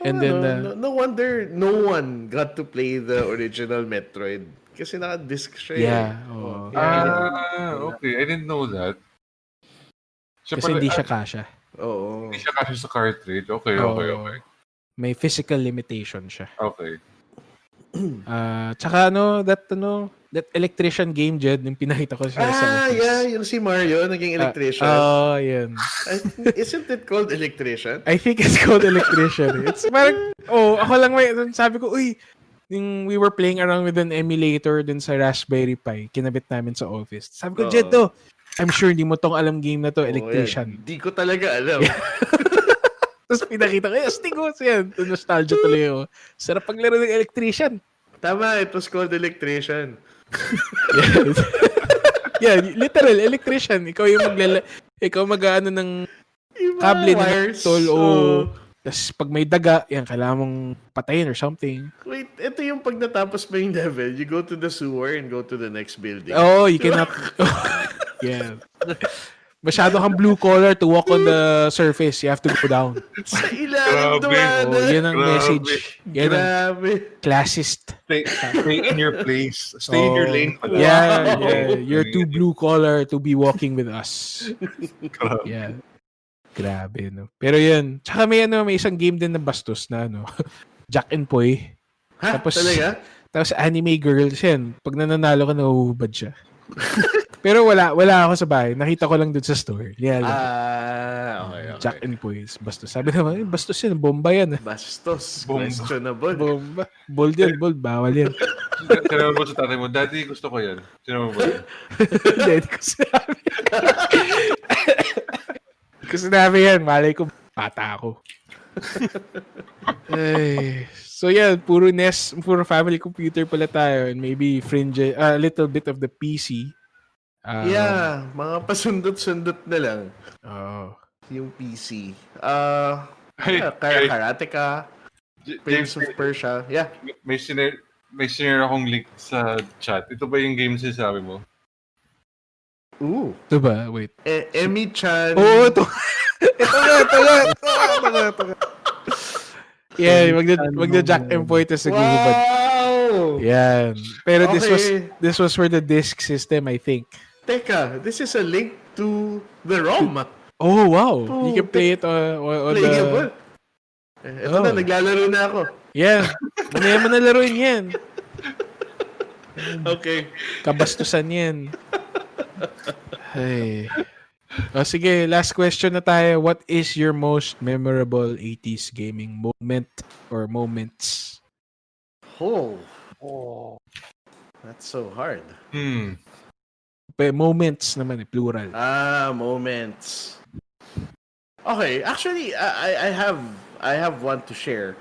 And then no wonder no one got to play the original Metroid kasi naka-disc siya. Yeah. Okay. I didn't know that. Kasi hindi siya kasya. Oo. Hindi siya kasya sa cartridge. Okay. May physical limitation siya. Okay. Tsaka that electrician game, Jed, yung pinakita ko siya sa office. Yeah, yung si Mario, naging electrician. Yan. Isn't it called electrician? I think it's called electrician. It's parang, ako lang sabi ko, we were playing around with an emulator dun sa Raspberry Pi, kinabit namin sa office. Sabi ko, Jed, I'm sure hindi mo tong alam game na to, electrician. Hindi ko talaga alam. Tapos pinakita ko, astig ko yan. Nostalgia tuloy ako. Sarap paglaro ng electrician. Tama, it was called electrician. Yeah, literal, electrician. Ikaw mag-ano ng kable ng tol o tapos pag may daga, yan, kailangan mong patayin or something. Wait, ito yung pag natapos mo yung level, you go to the sewer and go to the next building. You cannot... Yeah. Masyado kang blue collar to walk on the surface. You have to go down. Sa ilalim dumaan. Yan ang message. Yan ang classist. Stay in your place. Stay in your lane. Yeah. You're too blue collar to be walking with us. Yeah. Grabe, no? Pero yun. Tsaka may isang game din na bastos na, Jack and Poy. Tapos, talaga? Tapos anime girls yan. Pag nananalo ka, nahuhubad siya. Pero wala ako sa bahay. Nakita ko lang dun sa store. Yeah, okay. Jack and Poys. Bastos. Sabi naman, bastos yan. Bomba yan. Bastos. Bomba. Questionable. Bomba. Bold yan. Bold. Bawal yan. Sinabi mo sa tatay mo, Daddy, gusto ko yan. Sinabi mo ba yan? Hindi ko sinabi. Ko sinabi yan. Malay ko, bata ako. So yeah, puro NES, puro family computer pala tayo, and maybe fringe, a little bit of the PC. Mga pasundot-sundot na lang. Yung PC. Karateka, Prince of Persia. Yeah. May sinare akong link sa chat. Ito ba yung game sinasabi mo? Ito ba? Wait. Emi-chan. Ito. Ito nga. Yeah, magda-Jack and Poy tas naguhubad. Wow! Yan. Pero this was for the disc system, I think. Teka, this is a link to the ROM. Oh, wow. You can play it on playable. Ito na, naglalaro na ako. Yeah. Mamaya mo na laruin yan. Okay. Kabastusan yan. Hey. Sige, last question na tayo. What is your most memorable 80s gaming moment or moments? Oh. That's so hard. moments naman plural. Moments. Okay, actually, I have one to share.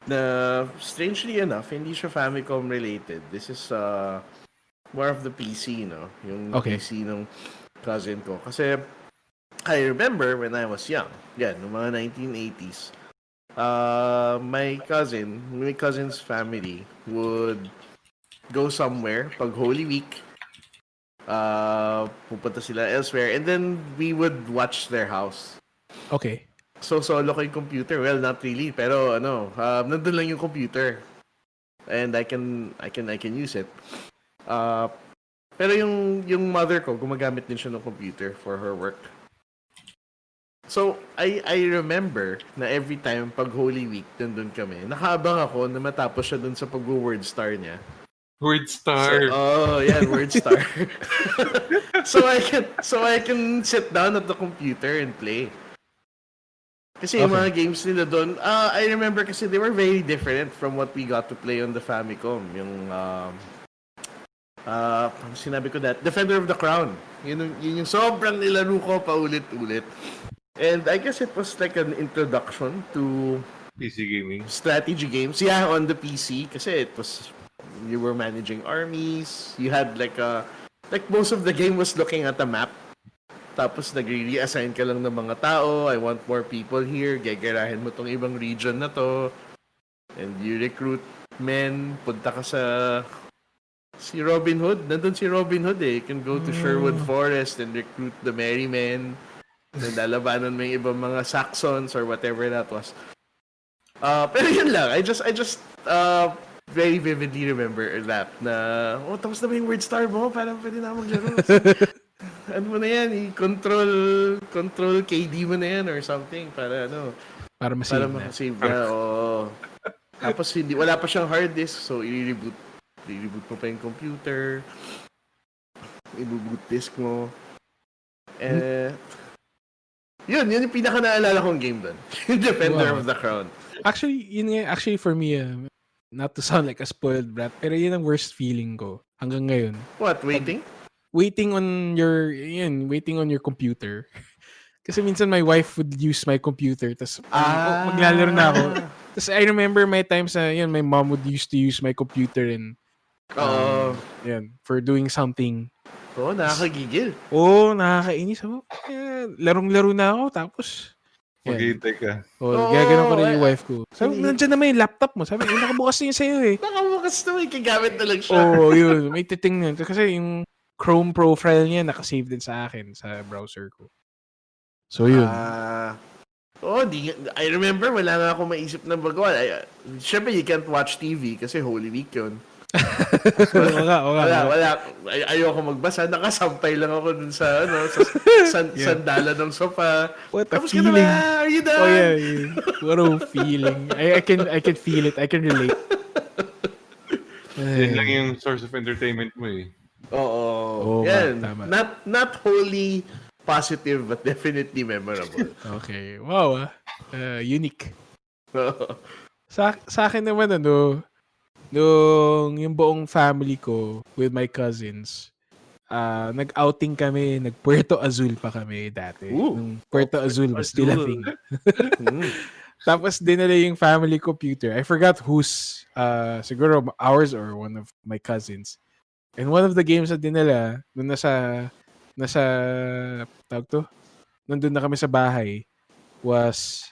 Na strangely enough, hindi siya Famicom related. This is more of the PC, no? Yung Okay. PC ng cousin ko. Kasi I remember when I was young, noong mga 1980s, my cousin's family would go somewhere pag Holy Week. Pupunta sila elsewhere, and then we would watch their house. Okay. So solo ko yung computer. Well, not really, pero nandun lang yung computer. And I can use it. Pero yung mother ko, gumagamit din siya ng computer for her work. So, I remember na every time pag Holy Week, nandun kami, nakaabang ako na matapos siya dun sa pag-word star niya. Word star. Word star. so I can sit down at the computer and play. Kasi yung mga games nila doon, I remember kasi they were very different from what we got to play on the Famicom. Yung sinabi ko that, Defender of the Crown. Yun yung sobrang nilaro ko paulit-ulit. And I guess it was like an introduction to PC gaming. strategy games. Yeah, on the PC. Kasi it was, you were managing armies. You had like most of the game was looking at a map. Tapos nag-reassign ka lang ng mga tao. I want more people here. Gegerahin mo tong ibang region na to. And you recruit men. Punta ka sa si Robin Hood. Nandun si Robin Hood eh. You can go to Sherwood Forest and recruit the merry men. Lalabanan mo yung ibang mga Saxons or whatever that was. Pero yun lang. I just very vividly remember that na, tapos na ba yung word star mo? Parang pwede na maglaro. Ano mo na yan? Control KD mo na yan or something para Para masave na. makasave na. Tapos wala pa siyang hard disk, so i-reboot mo pa yung computer. I-boot disk mo. Yun yung pinaka naalala kong game doon. Defender of the Crown. Actually for me, not to sound like a spoiled brat, pero yun ang worst feeling ko hanggang ngayon. What, waiting? Waiting on your computer. Kasi minsan my wife would use my computer, tas maglalaro na ako. Tas I remember my times na my mom would used to use my computer and for doing something. Nakakagigil. Nakakainis ako. Larong-laro na ako, tapos Maghihintay ka. gagano'n ko rin yung wife ko. Sabi, nandiyan naman yung laptop mo. Sabi, nakabukas na yun sa'yo eh. Nakabukas na, kagamit na lang siya. Yun. May titingnan. Kasi yung Chrome profile niya nakasave din sa akin sa browser ko. So, yun. I remember, wala nga akong maisip na magawa. Siyempre, you can't watch TV kasi Holy Week yun. Wala. Ayoko magbasa. Nakasampay lang ako dun sa sandala ng sofa. What a Tapos feeling. Are you done? Yeah. What a feeling. I can feel it. I can relate. Yan lang yung source of entertainment mo eh. Yan. Tama. Not wholly positive, but definitely memorable. Okay. Wow. Unique. Sa akin naman, nung yung buong family ko with my cousins, nag-outing kami, nag-Puerto Azul pa kami dati. Nung Puerto Azul was still a thing. Tapos dinala yung family computer. I forgot whose, siguro ours or one of my cousins. And one of the games na dinala, nung nandun na kami sa bahay, was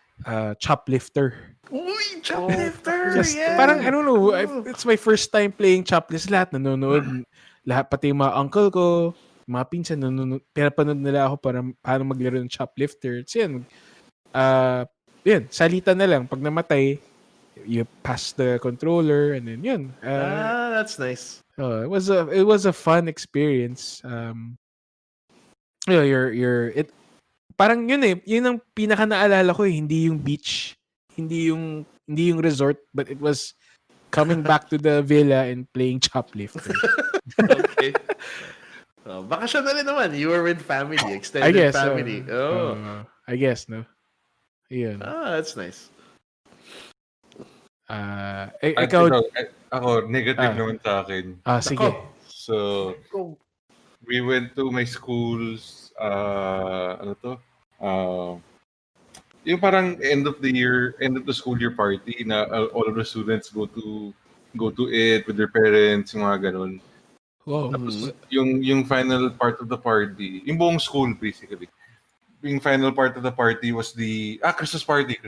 Choplifter. Uy, Choplifter! Yeah! Parang, I don't know, it's my first time playing Choplifter. Lahat nanonood. Lahat, pati yung mga uncle ko, mga pinsan, pinapanood nila ako para paano maglaro ng Choplifter. So yun, salita na lang. Pag namatay, you pass the controller and then yun. That's nice. It was a fun experience. Parang yun yun ang pinaka naalala ko hindi yung beach, hindi yung resort, but it was coming back to the villa and playing Choplifter. Okay. Bakasyon na rin naman. You were with family, extended family. I guess, no? Ayun. That's nice. Ako, negative naman sa akin. Sige. So, we went to my school's, ano to? Yung parang end of the school year party na all of the students go to it with their parents, yung mga ganun. Wow. Tapos yung final part of the party, yung buong school basically. Yung final part of the party was the Christmas party.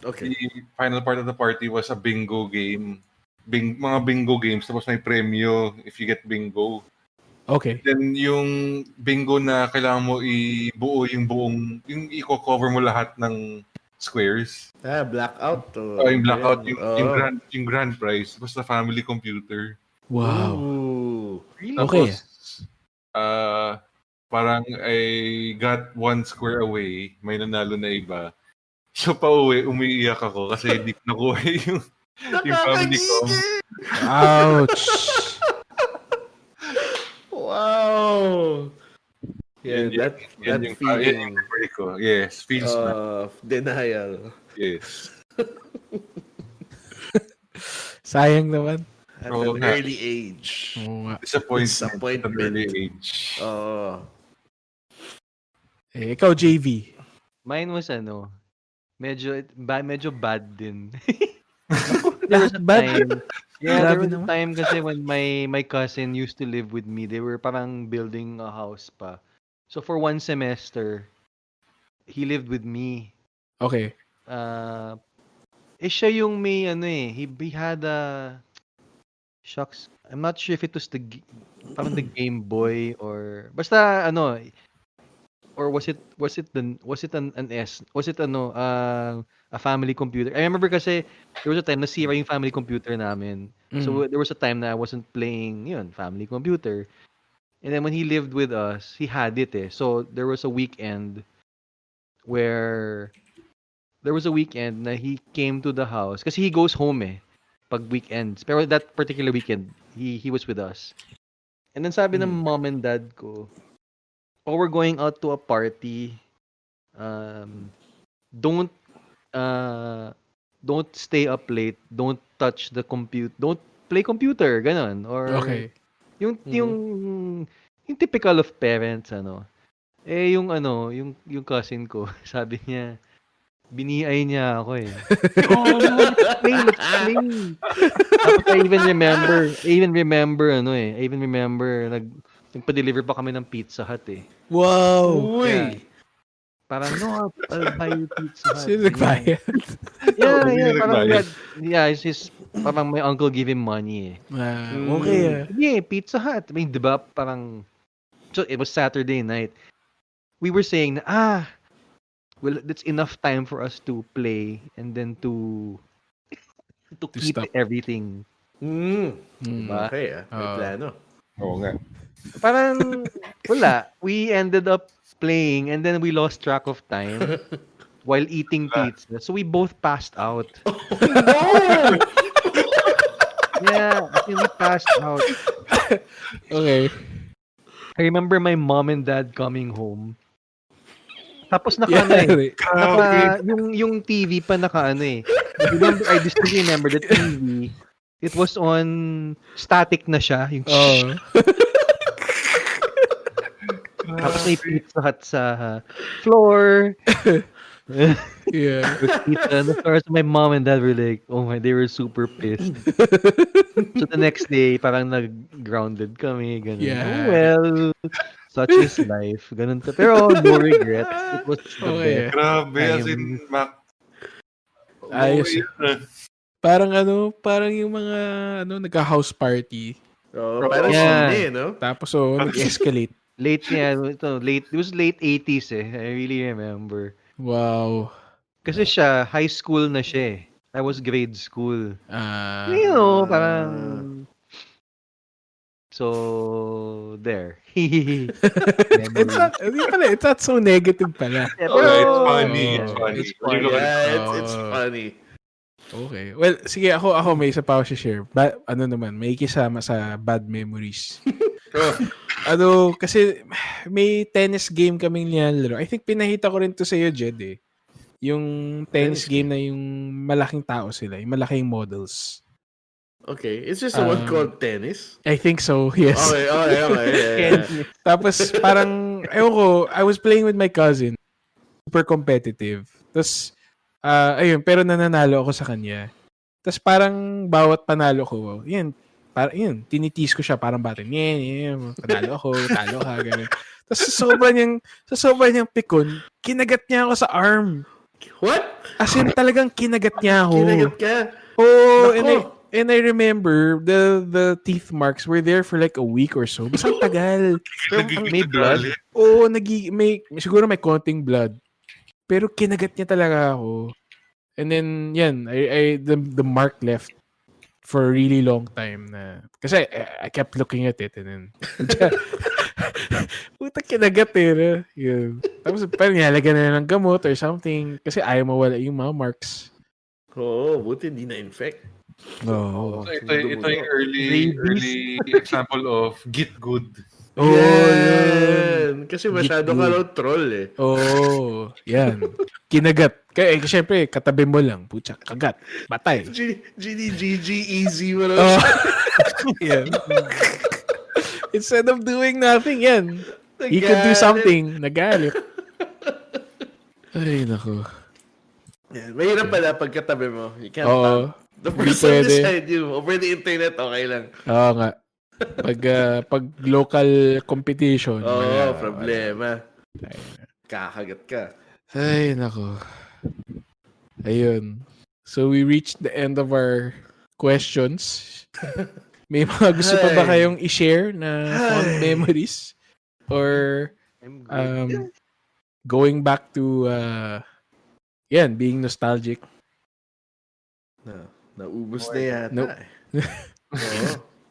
Okay. The final part of the party was a bingo game. Mga bingo games, tapos may premyo if you get bingo. Okay. Then yung bingo na kailangan mo ibuo yung i-cover mo lahat ng squares. Blackout. Yung blackout, yung grand prize was the family computer. Wow. Ooh. Okay. Tapos, parang I got one square away, may nanalo na iba. So pauwi, umiiyak ako kasi hindi ko nakuha yung family ko. Ouch. Wow. Yeah, that feeling ko. Yes, feels of denial. Yes. Sayang naman. At an early age. Oo nga. Disappointment. At an early age. Ikaw, JV. Mine was medyo bad din. Bad? There was a time kasi when my cousin used to live with me, they were parang building a house pa. So for one semester, he lived with me. Okay. Siya yung may he had a shucks. I'm not sure if it was parang the Game Boy or basta or was it an S? Was it a family computer? I remember kasi there was a time nasira yung family computer namin. So there was a time na I wasn't playing family computer. And then when he lived with us, he had it eh. So there was a weekend na he came to the house kasi he goes home eh pag weekends. Pero that particular weekend, he was with us. And then sabi ng mom and dad ko, we're going out to a party. Don't stay up late. Don't touch the computer. Don't play computer, ganon. Or Okay. Yung typical of parents yung cousin ko, sabi niya, biniay niya ako eh. Let's play. Tapos I even remember nagpa-deliver pa kami ng Pizza Hut eh. Wow. Uy. Parang I'll buy you Pizza Hut. Sino nagbayad? Parang my uncle give him money eh. Okay. Yeah, Pizza Hut. I mean, di ba, so it was Saturday night. We were saying well, that's enough time for us to play and then to keep stop. everything. Diba? Okay, may plano. Oo nga. Parang wala. We ended up playing and then we lost track of time while eating pizza. So we both passed out. No! Yeah, I think we passed out. Okay. I remember my mom and dad coming home. Tapos yung TV pa I distinctly remember the TV. It was on static na siya. Tapos may Pizza Hut sa floor. Yeah. Pizza. And of course, my mom and dad were like, they were super pissed. So the next day, parang nag-grounded kami. Ganun. Yeah. Oh, well, such is life. Ganun to. Pero no regrets. It was the best. Grabe, as in, Ayos. Parang yung mga nagka-house party. Parang sine, no? Tapos nag-escalate. It was late 80's eh. I really remember. Wow. Kasi siya, high school na siya eh. I was grade school. Parang... So, there. It's not so negative pala. It's funny. It's funny. Okay. Well, sige, ako may isa pa ako share. May kisama sa bad memories. Kasi may tennis game kaming nilalaro. I think pinahita ko rin to sa iyo, Jed eh. Yung tennis game na yung malaking tao sila, yung malaking models. Okay. Is this the one called tennis? I think so, yes. Okay. Yeah. Tapos parang, ewan ko, I was playing with my cousin. Super competitive. Tapos, ayun, pero nananalo ako sa kanya. Tapos parang bawat panalo ko, yun, tinitis ko siya parang batin. Panalo ako, talo ka, gano'n. Tapos sa sobrang niyang pikon, kinagat niya ako sa arm. What? As in, talagang kinagat niya ako. Kinagat ka? Oh, Nako. and I remember the teeth marks were there for like a week or so. Basta ang tagal. May blood? Oo, siguro may konting blood. Pero kinagat niya talaga ako. And then, yan, the mark left for a really long time na. Kasi I kept looking at it and then, puta kinagat eh. Yun. Tapos parang nilalagyan na ng gamot or something. Kasi ayaw mawala yung mga marks. Oo, buti hindi na-infect. Oh. So, ito yung early example of git good. Oh, yan. Kasi masyado ka raw troll eh. Oh, yan. Kinagat. Kaya syempre, katabi mo lang. Putya, kagat. Batay. GG, easy mo raw. Oh. Yan. Instead of doing nothing, yan. He could do something. Nagalit. Ay, naku. Yan. Mahirap pala pagkatabi mo. You can't Oo. The person beside you. Over the internet, okay lang. Oo nga. Pag local competition. Oo, problema. Kakagat ka. Ay, nako. Ayun. So, we reached the end of our questions. May mga gusto pa ba kayong i-share na fond memories? Or going back to being nostalgic? No. Naubos na yata. Nope.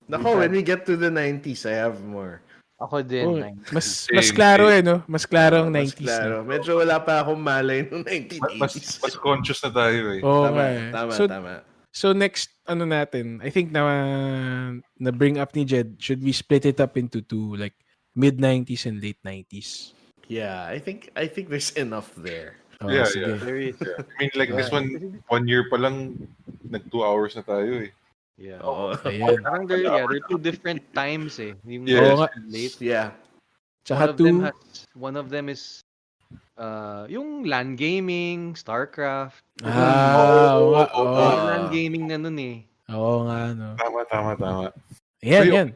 Nako, when we get to the 90s, I have more. Ako din. Mas klaro no? Mas klaro ang 90s. Mas klaro. Medyo wala pa akong malay noong 1980s. Mas conscious na tayo eh. Oo, Tama. So next, natin, I think na bring up ni Jed, should we split it up into two, like mid-90s and late 90s? Yeah, I think there's enough there. Oh, Yeah. Very, I mean, like this one year pa lang, nag 2 hours na tayo eh. yeah. Oo. Ayan. Parang they're two different times eh. Yung Yes. late. Yeah. Tsaka One of them is yung LAN gaming, StarCraft. LAN gaming na nun eh. Oo nga, no. Tama. Yan.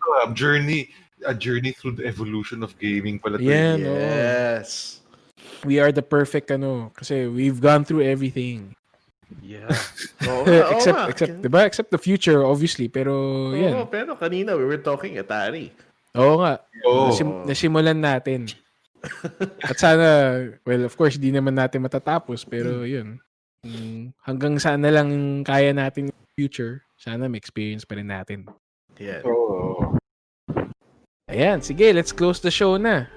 A journey through the evolution of gaming pala. Yan, Yes. We are the perfect, kasi we've gone through everything. Yeah. Except the future, obviously, pero yan. Pero kanina we were talking Atari. Oo nga. Oh. Nasimulan natin. At sana, well, of course, di naman natin matatapos, pero yun. Hanggang saan na lang kaya natin in the future, sana may experience pa rin natin. Yeah. Oh. Ayan, sige, let's close the show na.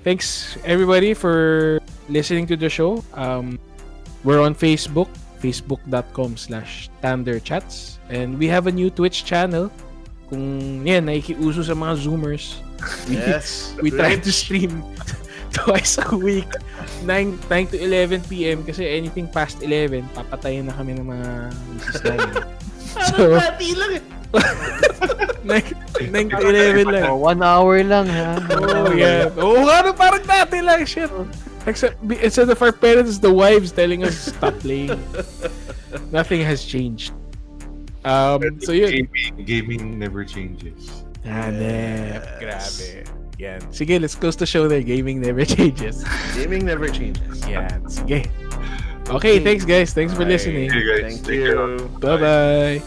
Thanks everybody for listening to the show. We're on Facebook, facebook.com/tanderchats, and we have a new Twitch channel. Kung yan, naikiuso sa mga Zoomers. We try to stream twice a week, 9 to 11 p.m. kasi anything past 11, papatayin na kami ng mga misis namin. So, Pati lang eh. 9 to 11 lang. 1 hour lang ha. Oh, yeah. Oo nga, parang dati lang, shit. Except, instead of our parents, the wives telling us stop playing. Nothing has changed. So yun. Gaming never changes. Grabe. Yan. Sige, let's close the show there. Gaming never changes. Gaming never changes. Yan. Sige. Okay, thanks guys. Thanks for listening. Okay, guys. Thank you. Bye-bye.